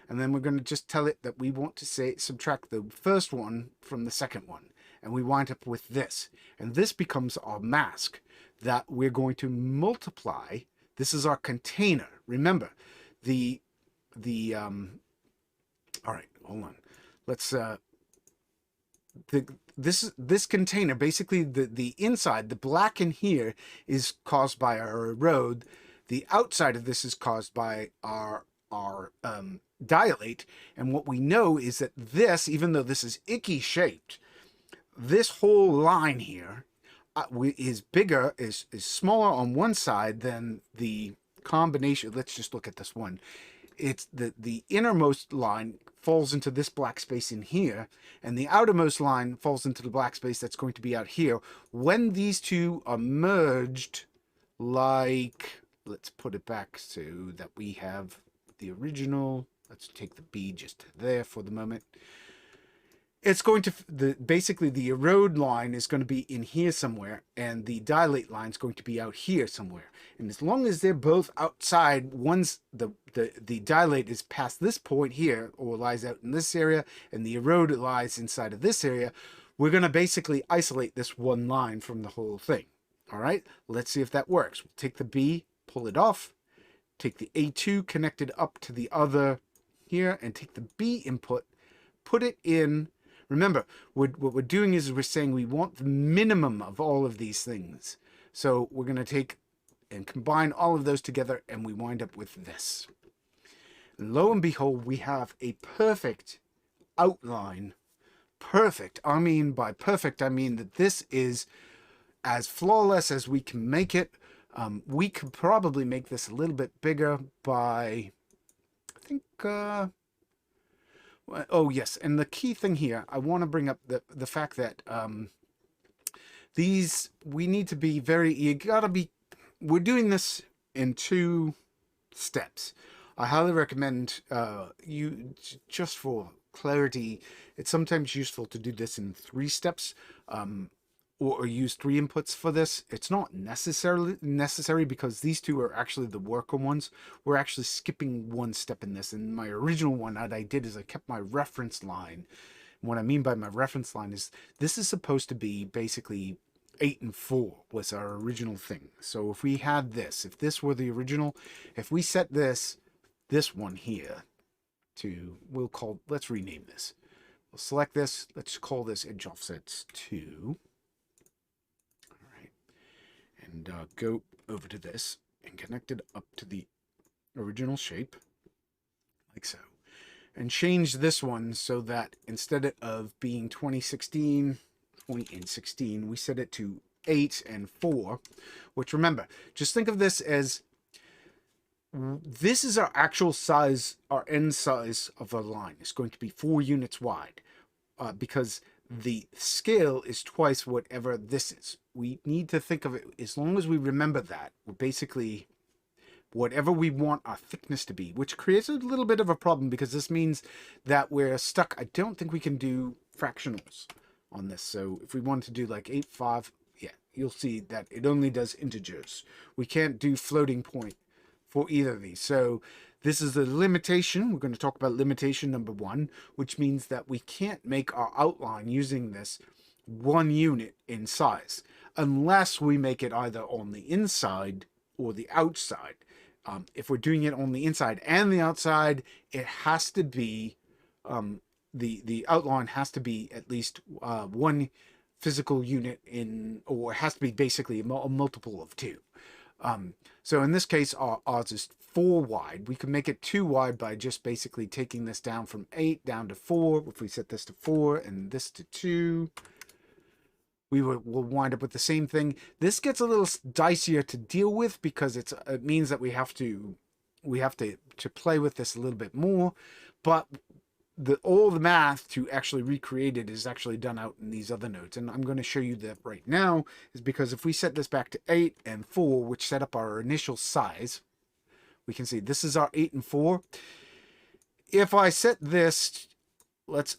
And then we're going to just tell it that we want to say subtract the first one from the second one. And we wind up with this. And this becomes our mask that we're going to multiply. This is our container. Remember, all right, hold on. Let's this container, basically the inside, the black in here is caused by our erode. The outside of this is caused by our dilate. And what we know is that this, even though this is icky shaped, this whole line here is bigger, is smaller on one side than the combination. Let's just look at this one. It's the innermost line falls into this black space in here, and the outermost line falls into the black space that's going to be out here. When these two are merged, like, let's put it back so that we have the original. Let's take the B just to there for the moment. It's going to, basically the erode line is going to be in here somewhere, and the dilate line is going to be out here somewhere. And as long as they're both outside, one's the dilate is past this point here, or lies out in this area, and the erode lies inside of this area, we're going to basically isolate this one line from the whole thing. All right, let's see if that works. We'll take the B, pull it off, take the A2 connected up to the other here, and take the B input, put it in. Remember, what we're doing is we're saying we want the minimum of all of these things. So we're going to take and combine all of those together, and we wind up with this. Lo and behold, we have a perfect outline. Perfect. I mean, by perfect, I mean that this is as flawless as we can make it. We could probably make this a little bit bigger by, I think, oh yes, and the key thing here, I want to bring up the fact that these, we need to be we're doing this in 2 steps. I highly recommend just for clarity, it's sometimes useful to do this in 3 steps, or use 3 inputs for this. It's not necessary because these 2 are actually the worker ones. We're actually skipping 1 step in this. And my original one that I did is I kept my reference line. And what I mean by my reference line is this is supposed to be basically 8 and 4 was our original thing. So if we had this, if this were the original, if we set this one here to, let's rename this. We'll select this. Let's call this edge offsets 2. And go over to this and connect it up to the original shape, like so. And change this one so that instead of being 20 and 16, we set it to 8 and 4, which, remember, just think of this as, this is our actual size, our end size of a line. It's going to be 4 units wide, because the scale is twice whatever this is. We need to think of it, as long as we remember that, we're basically whatever we want our thickness to be, which creates a little bit of a problem because this means that we're stuck. I don't think we can do fractionals on this. So if we want to do like 8.5, yeah, you'll see that it only does integers. We can't do floating point for either of these. So this is the limitation. We're going to talk about limitation number 1, which means that we can't make our outline using this 1 unit in size unless we make it either on the inside or the outside. If we're doing it on the inside and the outside, it has to be, the outline has to be at least 1 physical unit in, or it has to be basically a multiple of 2. So in this case, ours is 4 wide. We can make it 2 wide by just basically taking this down from 8 down to 4. If we set this to 4 and this to 2, we'll wind up with the same thing. This gets a little dicier to deal with because it means that we have to play with this a little bit more. But all the math to actually recreate it is actually done out in these other nodes. And I'm going to show you that right now, is because if we set this back to 8 and 4, which set up our initial size, we can see this is our 8 and 4. If I set this, let's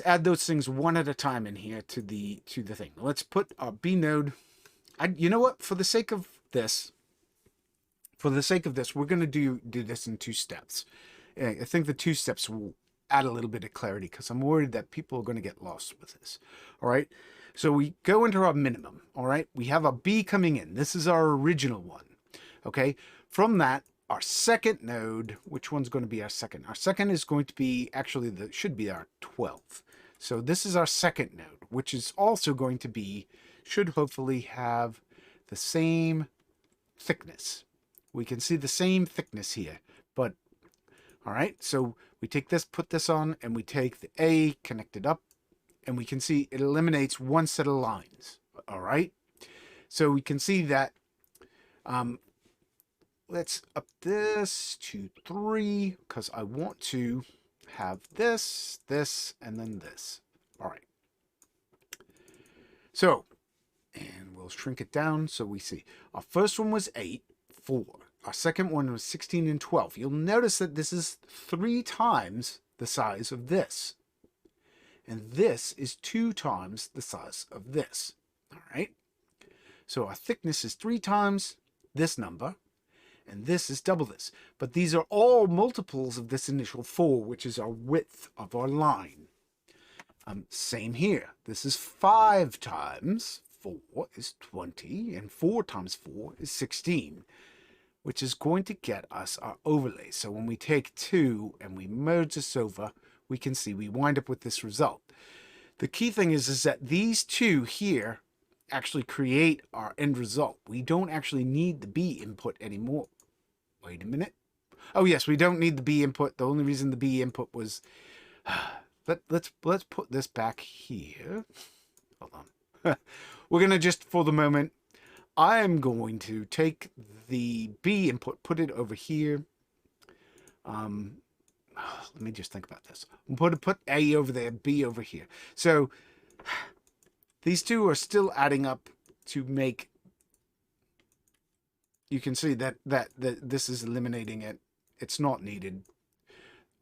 add those things one at a time in here to the thing. Let's put our B node. You know what? For the sake of this, we're going to do this in 2 steps. I think the 2 steps will add a little bit of clarity, because I'm worried that people are going to get lost with this. All right. So we go into our minimum. All right. We have a B coming in. This is our original one. Okay. From that, our second node, which one's going to be our second? Our second is going to be actually should be our 12th. So this is our second node, which is also going to be, should hopefully have the same thickness. We can see the same thickness here, but all right. So we take this, put this on, and we take the A, connect it up, and we can see it eliminates one set of lines. All right. So we can see that, let's up this to 3, because I want to have this, this, and then this. All right. So, and we'll shrink it down so we see. Our first one was 8, 4. Our second one was 16 and 12. You'll notice that this is 3 times the size of this. And this is 2 times the size of this. All right. So our thickness is 3 times this number. And this is double this. But these are all multiples of this initial 4, which is our width of our line. Same here. This is 5 times 4 is 20. And 4 times 4 is 16. Which is going to get us our overlay. So when we take 2 and we merge this over, we can see we wind up with this result. The key thing is that these 2 here actually create our end result. We don't actually need the B input anymore. Wait a minute. Oh yes, we don't need the B input. The only reason the B input was, let's put this back here. Hold on. We're going to just, for the moment, I am going to take the B input, put it over here. Let me just think about this. Put A over there, B over here. So these 2 are still adding up to make. You can see that this is eliminating it. It's not needed.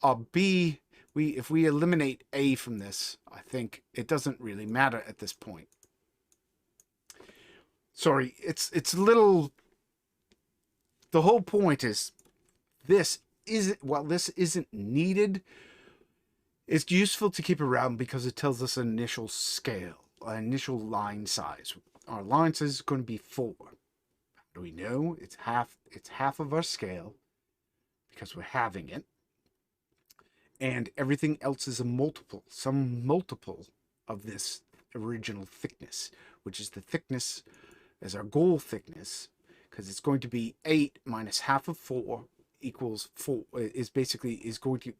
Our B, if we eliminate A from this, I think it doesn't really matter at this point. Sorry, it's a little. The whole point is, this isn't needed. It's useful to keep around because it tells us an initial scale, an initial line size. Our line size is going to be 4. How do we know? It's half of our scale because we're halving it. And everything else is a multiple, some multiple of this original thickness, which is the thickness as our goal thickness, because it's going to be 8 minus half of 4 equals 4, we're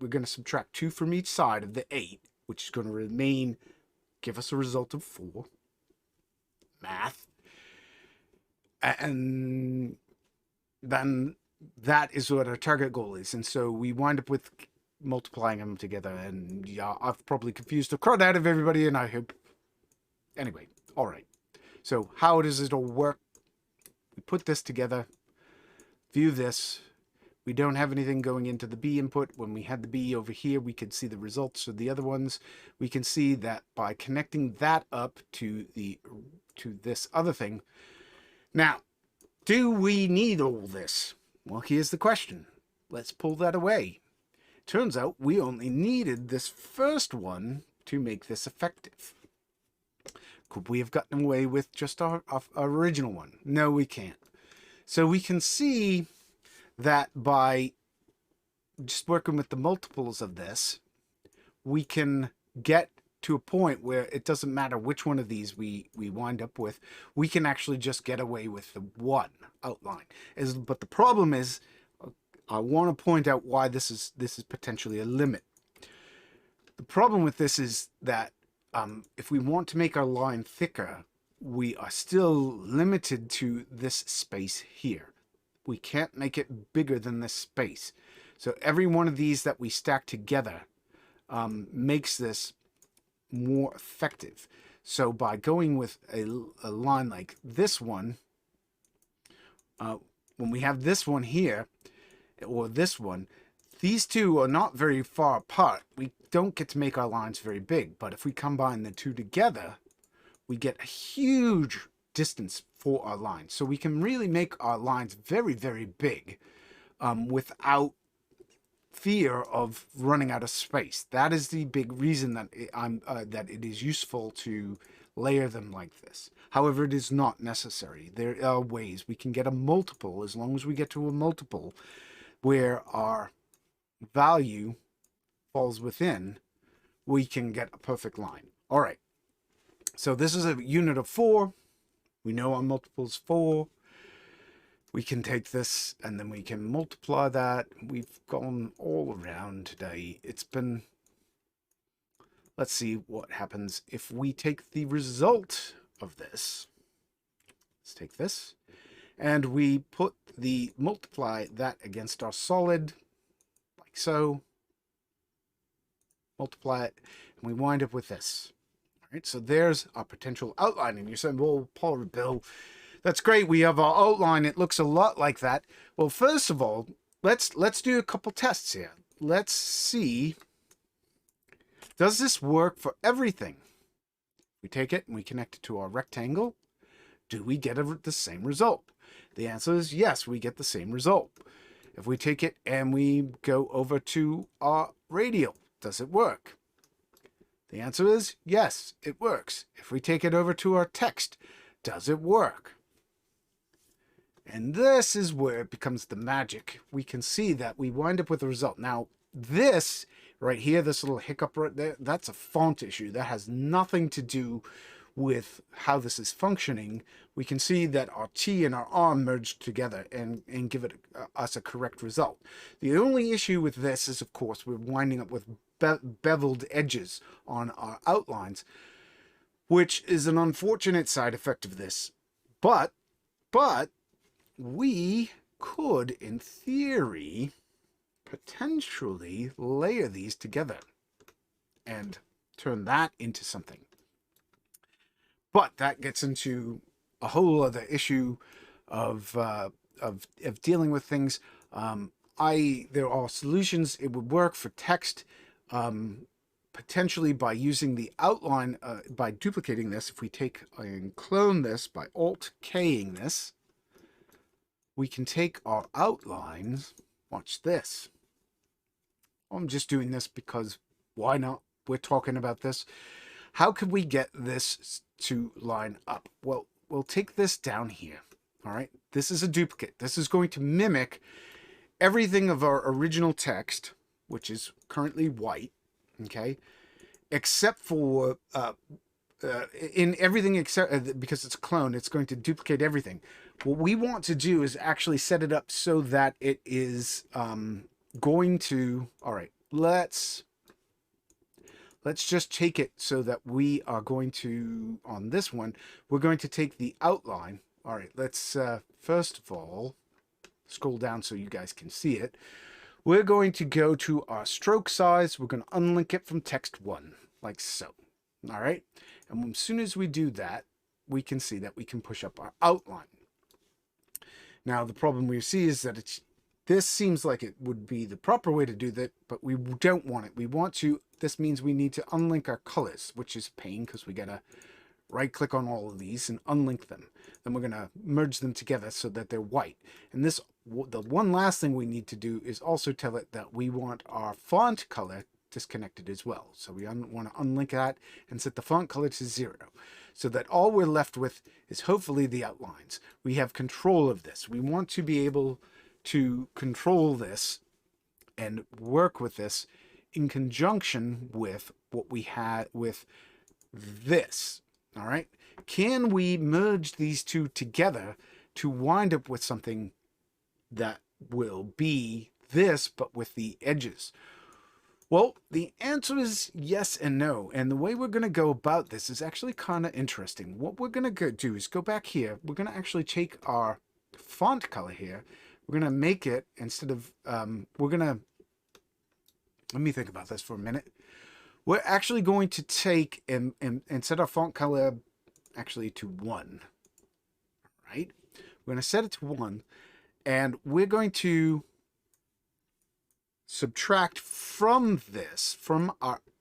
going to subtract 2 from each side of the 8, which is going to give us a result of 4. Math. And then that is what our target goal is. And so we wind up with multiplying them together. And yeah, I've probably confused the crud out of everybody, and I hope. Anyway, all right. So how does it all work? We put this together, view this. We don't have anything going into the B input. When we had the B over here, we could see the results of the other ones. We can see that by connecting that up to this other thing. Now, do we need all this? Well, here's the question. Let's pull that away. Turns out we only needed this first one to make this effective. Could we have gotten away with just our original one? No, we can't. So we can see that by just working with the multiples of this, we can get to a point where it doesn't matter which one of these we wind up with. We can actually just get away with the one outline. But the problem is, I want to point out why this is potentially a limit. The problem with this is that if we want to make our line thicker, we are still limited to this space here. We can't make it bigger than this space. So every one of these that we stack together makes this more effective. So by going with a line like this one, when we have this one here, or this one, these two are not very far apart. We don't get to make our lines very big, but if we combine the two together, we get a huge distance for our lines. So we can really make our lines very, very big without fear of running out of space. That is the big reason that that it is useful to layer them like this. However, it is not necessary. There are ways we can get a multiple, as long as we get to a multiple where our value falls within, we can get a perfect line. All right. So this is a unit of 4. We know our multiple is 4. We can take this and then we can multiply that. We've gone all around today. It's been... Let's see what happens if we take the result of this. Let's take this. And we multiply that against our solid, like so. Multiply it, and we wind up with this. All right, so there's our potential outline. And you're saying, well, Paul or Bill, that's great. We have our outline. It looks a lot like that. Well, first of all, let's do a couple tests here. Let's see, does this work for everything? We take it and we connect it to our rectangle. Do we get the same result? The answer is yes, we get the same result. If we take it and we go over to our radial, does it work? The answer is yes, it works. If we take it over to our text, does it work? And this is where it becomes the magic. We can see that we wind up with a result. Now, this right here, this little hiccup right there, that's a font issue. That has nothing to do with how this is functioning. We can see that our T and our R merged together and give it us a correct result. The only issue with this is, of course, we're winding up with beveled edges on our outlines, which is an unfortunate side effect of this. But we could, in theory, potentially layer these together and turn that into something. But that gets into a whole other issue of dealing with things. There are solutions. It would work for text, potentially by using the outline, by duplicating this. If we take and clone this by Alt-K'ing this, we can take our outlines. Watch this. I'm just doing this because why not? We're talking about this. How could we get this to line up? Well, we'll take this down here. All right. This is a duplicate. This is going to mimic everything of our original text, which is currently white. Okay. Except for, in everything except, because it's a clone, it's going to duplicate everything. What we want to do is actually set it up so that it is going to, all right, let's just take it so that we are going to, on this one, we're going to take the outline. All right, let's first of all scroll down so you guys can see it. We're going to go to our stroke size. We're going to unlink it from text 1, like so. All right, and as soon as we do that, we can see that we can push up our outline. Now, the problem we see is that this seems like it would be the proper way to do that, but we don't want it. We want to, this means we need to unlink our colors, which is a pain because we got to right click on all of these and unlink them. Then we're going to merge them together so that they're white. And this, the one last thing we need to do is also tell it that we want our font color disconnected as well. So we want to unlink that and set the font color to 0. So that all we're left with is hopefully the outlines. We have control of this. We want to be able to control this and work with this in conjunction with what we had with this. All right. Can we merge these two together to wind up with something that will be this, but with the edges? Well, the answer is yes and no. And the way we're going to go about this is actually kind of interesting. What we're going to do is go back here. We're going to actually take our font color here. We're going to make it, instead of, we're going to, let me think about this for a minute. we're actually going to take and set our font color actually to 1. Right? We're going to set it to 1, and we're going to subtract from this,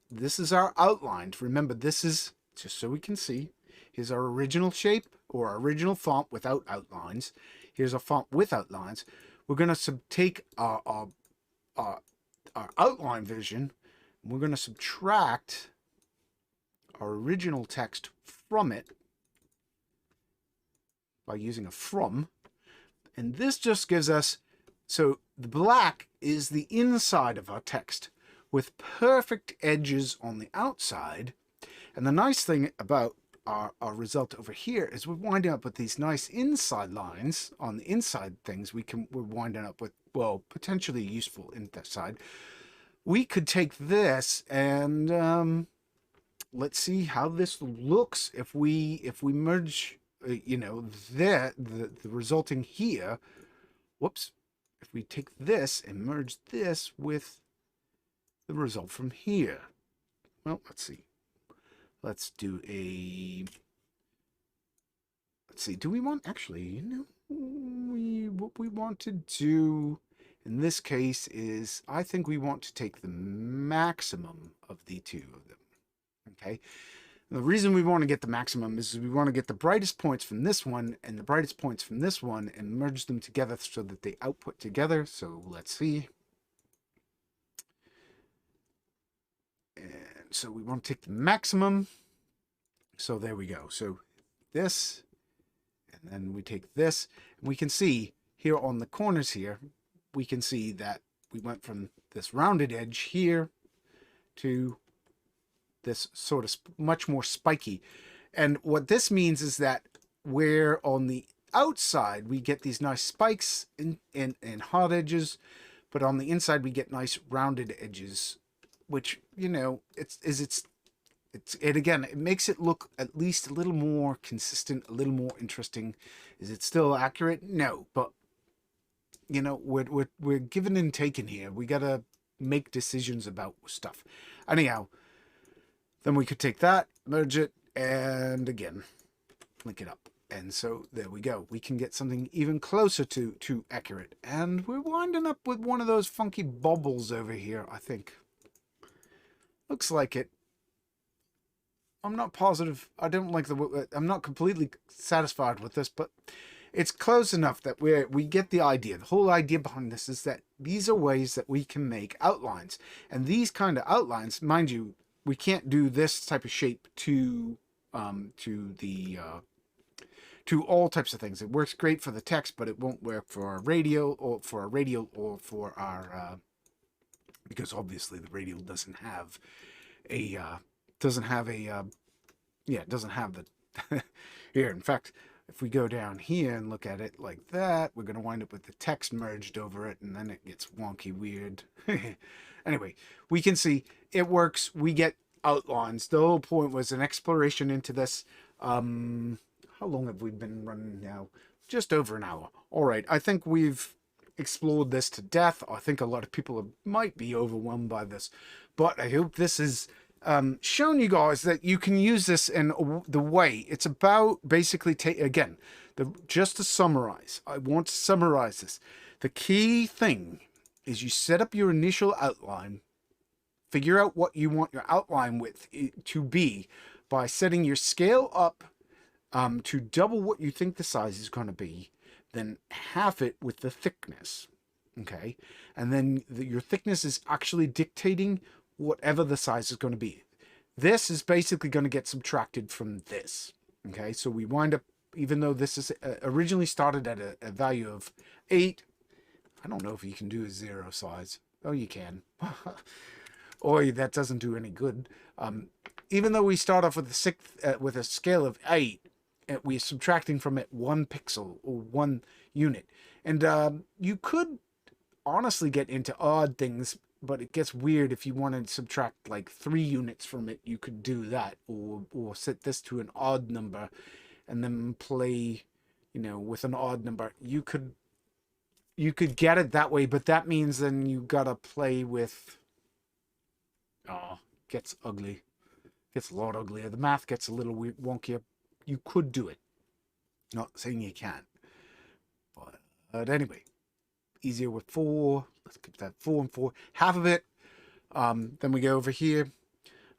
this is our outline. Remember, this is, just so we can see, here's our original shape, or our original font without outlines. Here's a font with outlines. We're going to take our outline vision, and we're going to subtract our original text from it by using a from. And this just gives us, so the black is the inside of our text with perfect edges on the outside. And the nice thing about our result over here is we're winding up with these nice inside lines on the inside things. We're winding up with, well, potentially useful inside. We could take this and let's see how this looks if we merge, you know, the resulting here. Whoops. If we take this and merge this with the result from here. Well, let's see. Let's do a, let's see, do we want, actually, you know, what we want to do in this case is, I think we want to take the maximum of the two of them, okay? And the reason we want to get the maximum is we want to get the brightest points from this one and the brightest points from this one and merge them together so that they output together. So let's see. And so we want to take the maximum. So there we go. So this, and then we take this, and we can see here on the corners here, we can see that we went from this rounded edge here to this sort of much more spiky. And what this means is that where on the outside we get these nice spikes and hard edges, but on the inside we get nice rounded edges, which, you know, it makes it look at least a little more consistent, a little more interesting. Is it still accurate? No, but you know, we're given and taken here. We gotta make decisions about stuff. Anyhow, then we could take that, merge it, and again, link it up. And so there we go. We can get something even closer to accurate. And we're winding up with one of those funky bubbles over here, I think. Looks like it. I'm not positive. I don't like I'm not completely satisfied with this, but it's close enough that we get the idea. The whole idea behind this is that these are ways that we can make outlines. And these kind of outlines, mind you, we can't do this type of shape to all types of things. It works great for the text, but it won't work for our radio or for our because obviously the radio doesn't have a it doesn't have the here. In fact, if we go down here and look at it like that, we're going to wind up with the text merged over it, and then it gets wonky weird. Anyway, we can see it works. We get outlines. The whole point was an exploration into this. How long have we been running now? Just over an hour. All right, I think we've explored this to death. I think a lot of people might be overwhelmed by this, but I hope this is shown you guys that you can use this in the way. It's about basically just to summarize. I want to summarize this. The key thing is you set up your initial outline, figure out what you want your outline width to be by setting your scale up to double what you think the size is going to be, then half it with the thickness, okay? And then your thickness is actually dictating whatever the size is going to be. This is basically going to get subtracted from this, okay? So we wind up, even though this is originally started at a value of 8, I don't know if you can do a 0 size. Oh, you can. Oi, that doesn't do any good. Even though we start off with with a scale of 8, we're subtracting from it 1 pixel or 1 unit. And you could honestly get into odd things, but it gets weird. If you want to subtract like 3 units from it, you could do that, or set this to an odd number and then play, you know, with an odd number. You could get it that way, but that means then you gotta play with gets ugly. Gets a lot uglier. The math gets a little weird, wonkier. You could do it. Not saying you can't. But anyway, easier with 4. Let's keep that 4 and 4. Half of it. Then we go over here.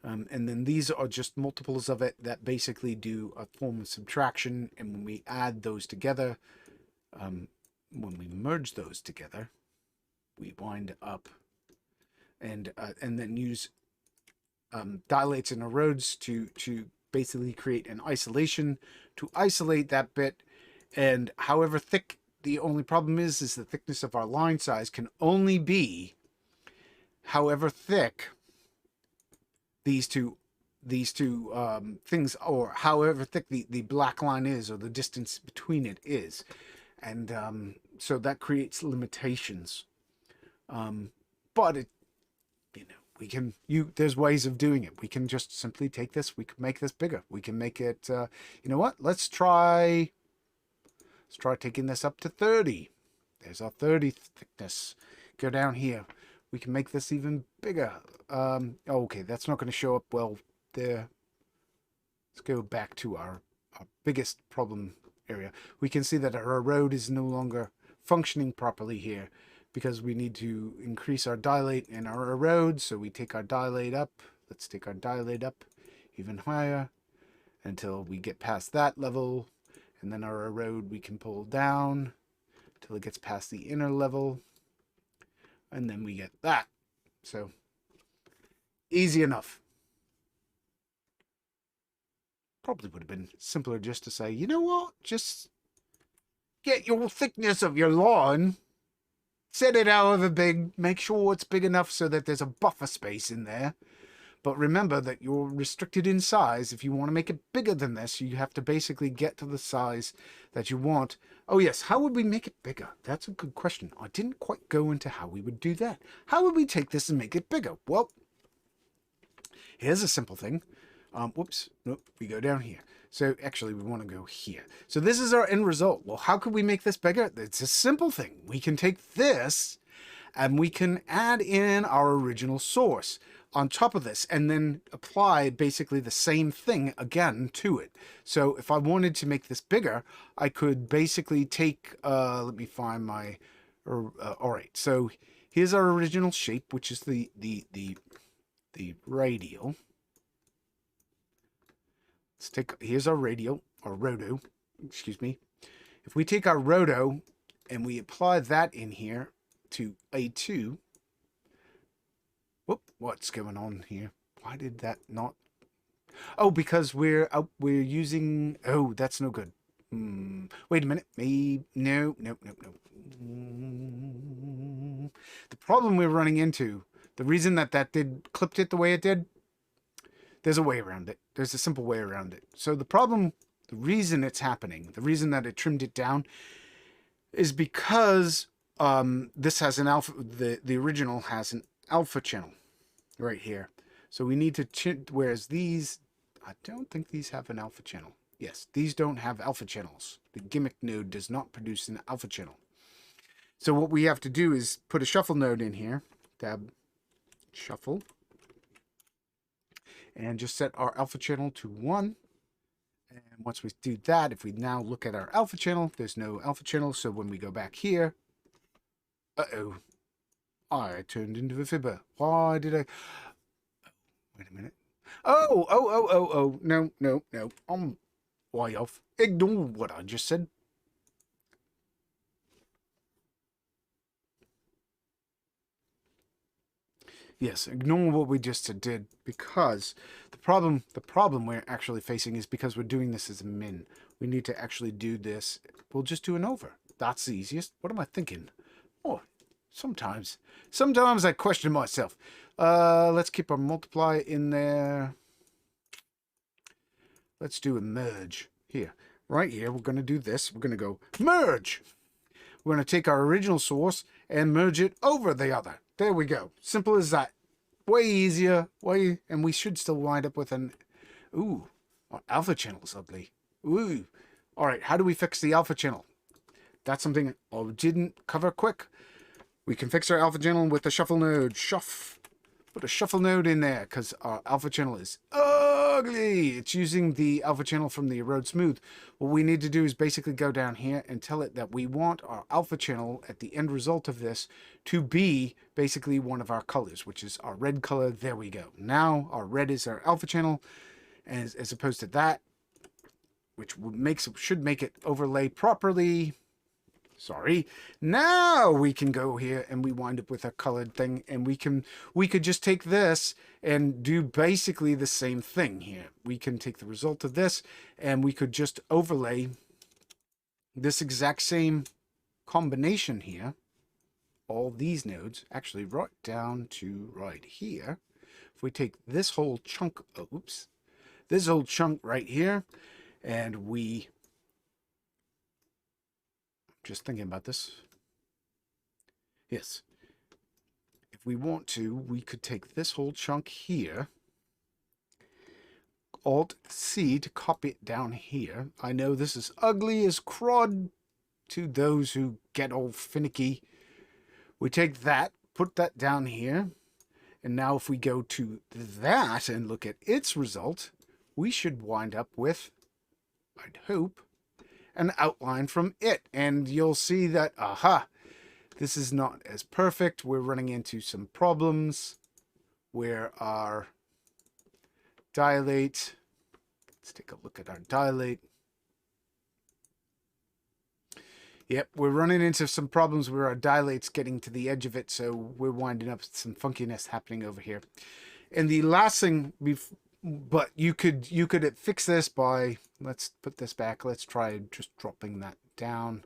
And then these are just multiples of it that basically do a form of subtraction. And when we add those together, when we merge those together, we wind up and then use dilates and erodes to basically create an isolation to isolate that bit. And however thick, the only problem is the thickness of our line size can only be however thick these two things, or however thick the black line is, or the distance between it is. And so that creates limitations. But it, we can, there's ways of doing it. We can just simply take this, we can make this bigger. We can make it, you know what? Let's try taking this up to 30. There's our 30 thickness. Go down here. We can make this even bigger. Okay, that's not going to show up well there. Let's go back to our biggest problem area. We can see that our erode is no longer functioning properly here because we need to increase our dilate and our erode. So we take our dilate up. Let's take our dilate up even higher until we get past that level. And then our erode we can pull down until it gets past the inner level. And then we get that. So easy enough. Probably would have been simpler just to say, you know what? Just get your thickness of your lawn. Set it however big. Make sure it's big enough so that there's a buffer space in there. But remember that you're restricted in size. If you want to make it bigger than this, you have to basically get to the size that you want. Oh yes, how would we make it bigger? That's a good question. I didn't quite go into how we would do that. How would we take this and make it bigger? Well, here's a simple thing. Whoops, nope, we go down here. So actually we want to go here. So this is our end result. Well, how could we make this bigger? It's a simple thing. We can take this and we can add in our original source on top of this and then apply basically the same thing again to it. So if I wanted to make this bigger, I could basically take, let me find my, all right. So here's our original shape, which is the radial. Let's take, here's our radial, or roto, excuse me. If we take our roto and we apply that in here to A2, whoop, what's going on here? Why did that not? Oh, because we're using, oh, that's no good. Wait a minute, maybe, no. The problem we're running into, the reason that clipped it the way it did, there's a way around it. There's a simple way around it. So the reason it's happening, the reason that it trimmed it down is because this has an alpha, the original has an alpha channel right here. So we need to, whereas these, I don't think these have an alpha channel. Yes, these don't have alpha channels. The gimmick node does not produce an alpha channel. So what we have to do is put a shuffle node in here, tab shuffle, and just set our alpha channel to 1. And once we do that, if we now look at our alpha channel, there's no alpha channel. So when we go back here, uh-oh, I turned into a fibber. Why did I? Wait a minute. Oh, no. I'm way off. Ignore what I just said. Yes, ignore what we just did, because the problem we're actually facing is because we're doing this as a min. We need to actually do this. We'll just do an over. That's the easiest. What am I thinking? Oh, sometimes I question myself. Let's keep our multiply in there. Let's do a merge here. Right here, we're going to do this. We're going to go merge. We're going to take our original source and merge it over the other. There we go. Simple as that. Way easier. And we should still wind up with an... Ooh, our alpha channel is ugly. Ooh. All right, how do we fix the alpha channel? That's something I didn't cover quick. We can fix our alpha channel with the shuffle node. put a shuffle node in there because our alpha channel is ugly. It's using the alpha channel from the erode smooth. What we need to do is basically go down here and tell it that we want our alpha channel at the end result of this to be basically one of our colors, which is our red color. There we go. Now our red is our alpha channel, as opposed to that, which should make it overlay properly. Sorry. Now we can go here and we wind up with a colored thing, and we could just take this and do basically the same thing here. We can take the result of this and we could just overlay this exact same combination here, all these nodes, actually right down to right here. If we take this whole chunk, this whole chunk right here, and we, just thinking about this. Yes. If we want to, we could take this whole chunk here, Alt-C to copy it down here. I know this is ugly as crud to those who get all finicky. We take that, put that down here, and now if we go to that and look at its result, we should wind up with, I'd hope, an outline from it, and you'll see that, aha, this is not as perfect. We're running into some problems where our dilate, let's take a look at our dilate. Yep, we're running into some problems where our dilate's getting to the edge of it, so we're winding up with some funkiness happening over here. And the last thing, but you could fix this by, let's put this back. Let's try just dropping that down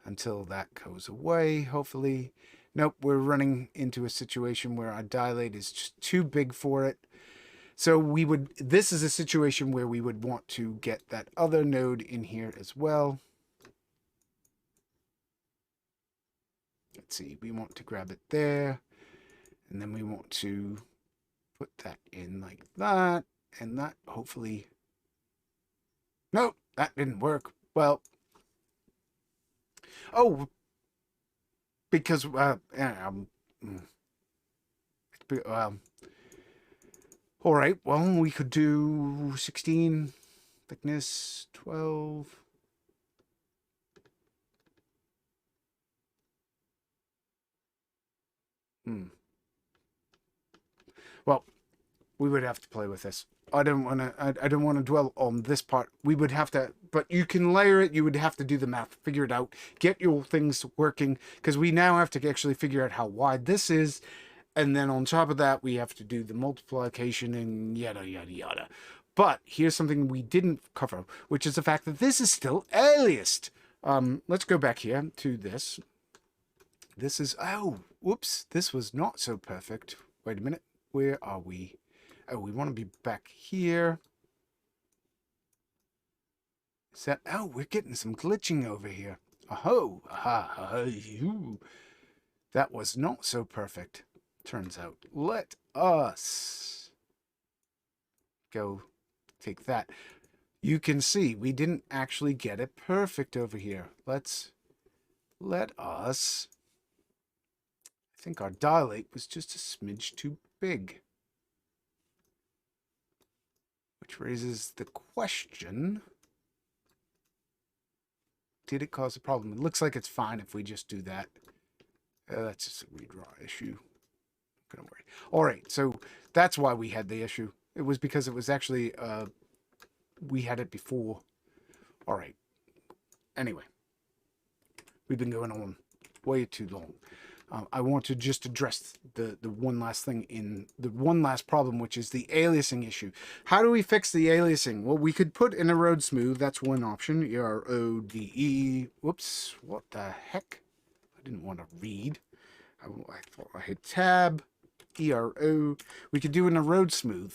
until that goes away, hopefully. Nope, we're running into a situation where our dilate is just too big for it. So this is a situation where we would want to get that other node in here as well. Let's see, we want to grab it there, and then we want to put that in like that, and that hopefully, nope, that didn't work. Well, oh, because, all right, well, we could do 16, thickness, 12. Well, we would have to play with this. I don't want to dwell on this part. We would have to, but you can layer it. You would have to do the math, figure it out, get your things working, because we now have to actually figure out how wide this is. And then on top of that, we have to do the multiplication and yada, yada, yada. But here's something we didn't cover, which is the fact that this is still aliased. Let's go back here to this. This is, oh, whoops, this was not so perfect. Wait a minute. Where are we? Oh, we want to be back here. Is that, oh, we're getting some glitching over here. Oh, aha, that was not so perfect, turns out. Let us go take that. You can see we didn't actually get it perfect over here. Let us, I think our dilate was just a smidge too big. Which raises the question, did it cause a problem? It looks like it's fine if we just do that. That's just a redraw issue. Not gonna worry. All right, so that's why we had the issue. It was because it was actually, we had it before. All right. Anyway, we've been going on way too long. I want to just address the one last thing in the one last problem, which is the aliasing issue. How do we fix the aliasing? Well, we could put in erode smooth. That's one option. ERODE. Whoops. What the heck? I didn't want to read. I thought I hit tab. ERO. We could do an erode smooth.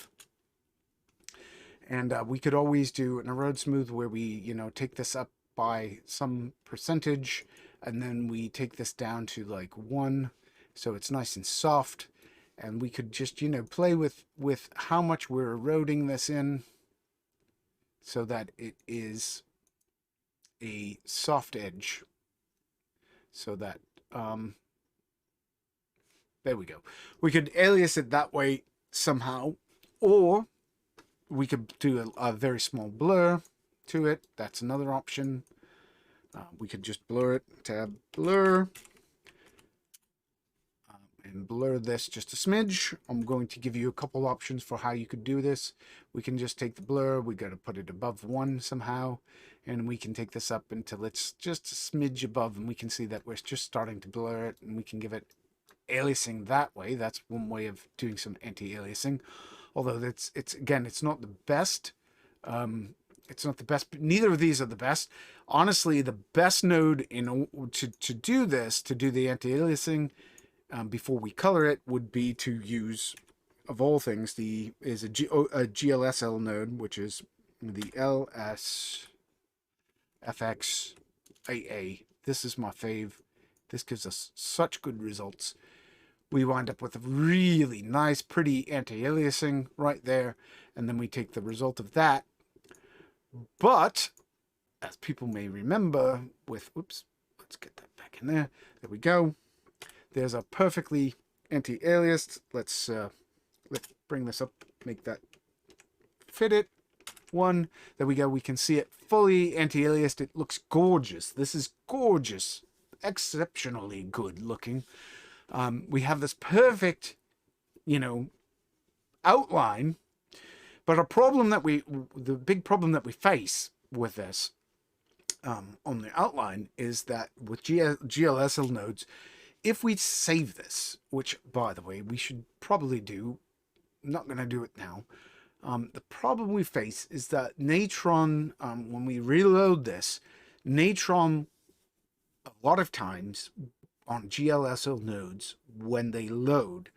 And we could always do an erode smooth where we, take this up by some percentage, and then we take this down to like 1, so it's nice and soft, and we could just play with how much we're eroding this in so that it is a soft edge, so that There we go. We could alias it that way somehow, or we could do a very small blur to it. That's another option. We could just blur it, tab blur, and blur this just a smidge. I'm going to give you a couple options for how you could do this. We can just take the blur, we got to put it above 1 somehow, and we can take this up until it's just a smidge above, and we can see that we're just starting to blur it, and we can give it aliasing that way. That's one way of doing some anti-aliasing, although it's again, it's not the best. It's not the best. Neither of these are the best. Honestly, the best node to do this, to do the anti-aliasing before we color it, would be to use, of all things, a GLSL node, which is the LSFX AA. This is my fave. This gives us such good results. We wind up with a really nice, pretty anti-aliasing right there, and then we take the result of that. But, as people may remember, with, whoops, let's get that back in there. There we go. There's a perfectly anti-aliased. Let's bring this up, make that fit it. One. There we go. We can see it fully anti-aliased. It looks gorgeous. This is gorgeous. Exceptionally good looking. We have this perfect, outline. But the big problem that we face with this on the outline is that with GLSL nodes, if we save this, which, by the way, we should probably do, I'm not going to do it now. The problem we face is that Natron, when we reload this, Natron, a lot of times on GLSL nodes, when they load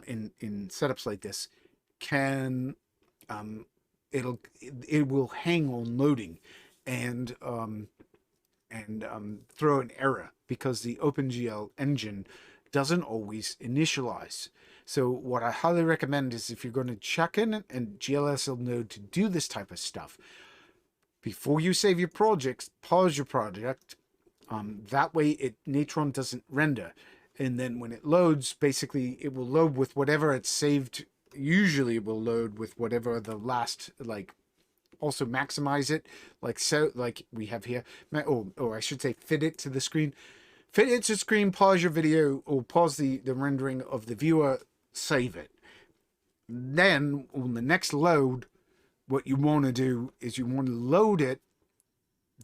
in setups like this, can it will hang on loading and throw an error because the OpenGL engine doesn't always initialize. So what I highly recommend is, if you're going to chuck in a GLSL node to do this type of stuff, before you save your projects, pause your project. That way Natron doesn't render. And then when it loads, basically it will load with whatever it's saved. Usually it will load with whatever the last, also maximize it, like we have here, or I should say fit it to the screen. Fit it to screen, pause your video, or pause the rendering of the viewer, save it. Then on the next load, what you want to do is you want to load it.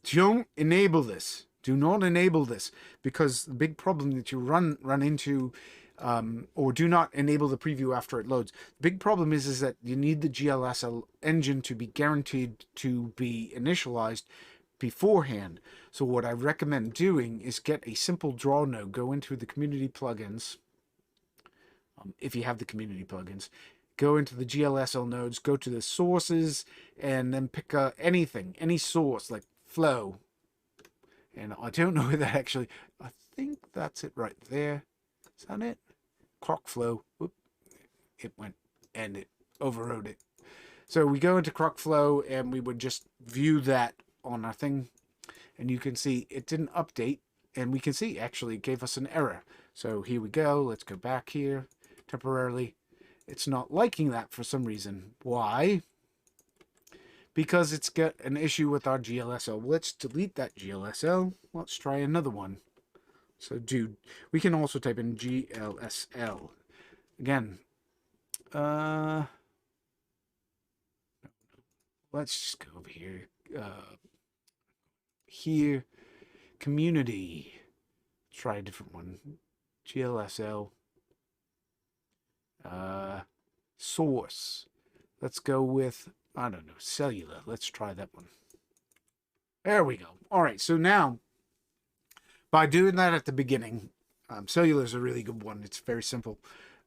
Don't enable this. Do not enable this, because the big problem that you run into, or do not enable the preview after it loads. The big problem is that you need the GLSL engine to be guaranteed to be initialized beforehand. So what I recommend doing is get a simple draw node, go into the community plugins, if you have the community plugins, go into the GLSL nodes, go to the sources, and then pick any source like flow. And I don't know that actually, I think that's it right there. Is that it? Croc flow. Whoop. It went and it overrode it. So we go into Croc flow and we would just view that on our thing. And you can see it didn't update. And we can see actually it gave us an error. So here we go. Let's go back here temporarily. It's not liking that for some reason. Why? Because it's got an issue with our GLSL. Let's delete that GLSL. Let's try another one. So, dude, we can also type in GLSL. Again, let's just go over here. Here, community. Try a different one. GLSL. Source. Let's go with, I don't know, cellular. Let's try that one. There we go. All right, so now, by doing that at the beginning, cellular is a really good one. It's very simple.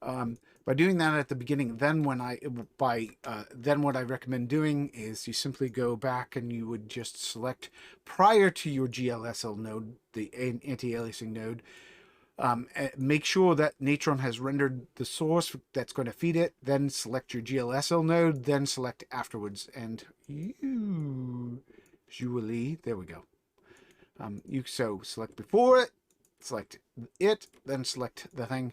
By doing that at the beginning, then what I recommend doing is you simply go back and you would just select, prior to your GLSL node, the anti-aliasing node, make sure that Natron has rendered the source that's going to feed it, then select your GLSL node, then select afterwards, and usually, there we go. So select before it, select it, then select the thing.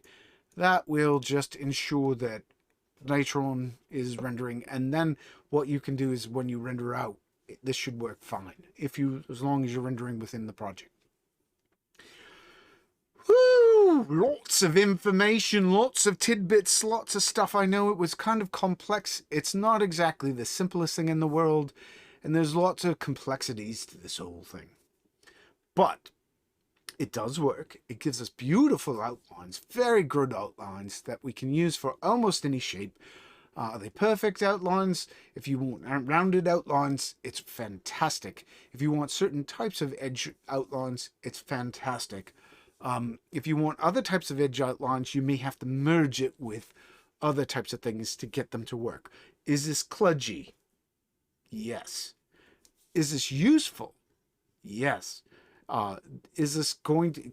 that will just ensure that Natron is rendering, and then what you can do is when you render out, this should work fine as long as you're rendering within the project. Woo! Lots of information, lots of tidbits, lots of stuff. I know it was kind of complex. It's not exactly the simplest thing in the world, and there's lots of complexities to this whole thing. But it does work. It gives us beautiful outlines, very good outlines that we can use for almost any shape. Are they perfect outlines? If you want rounded outlines, it's fantastic. If you want certain types of edge outlines, it's fantastic. If you want other types of edge outlines, you may have to merge it with other types of things to get them to work. Is this kludgy? Yes. Is this useful? Yes. Is this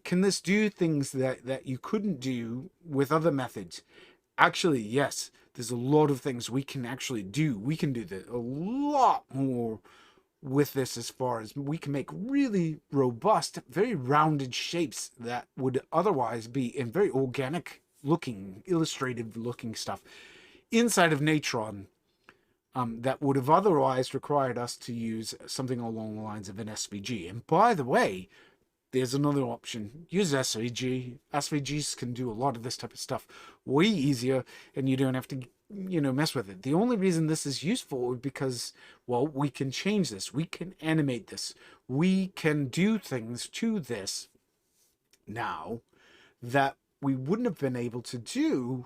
can this do things that you couldn't do with other methods? Actually, yes. There's a lot of things we can actually do. We can do a lot more with this, as far as we can make really robust, very rounded shapes that would otherwise be in very organic looking, illustrative looking stuff inside of Natron, that would have otherwise required us to use something along the lines of an SVG. And by the way, there's another option. Use SVG. SVGs can do a lot of this type of stuff way easier, and you don't have to, mess with it. The only reason this is useful is because, well, we can change this. We can animate this. We can do things to this now that we wouldn't have been able to do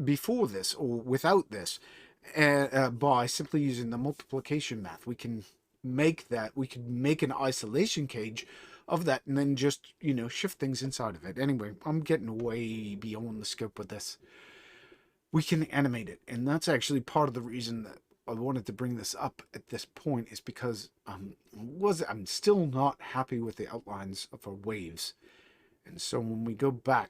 before this or without this, by simply using the multiplication math. We can make an isolation cage of that, and then just shift things inside of it. Anyway, I'm getting way beyond the scope of this. We can animate it, and that's actually part of the reason that I wanted to bring this up at this point, is because I'm still not happy with the outlines of our waves. And so when we go back,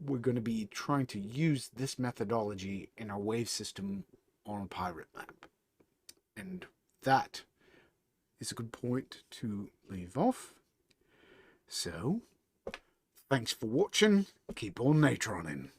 we're going to be trying to use this methodology in our wave system on a pirate map. And that is a good point to leave off. So, thanks for watching. Keep on Natroning.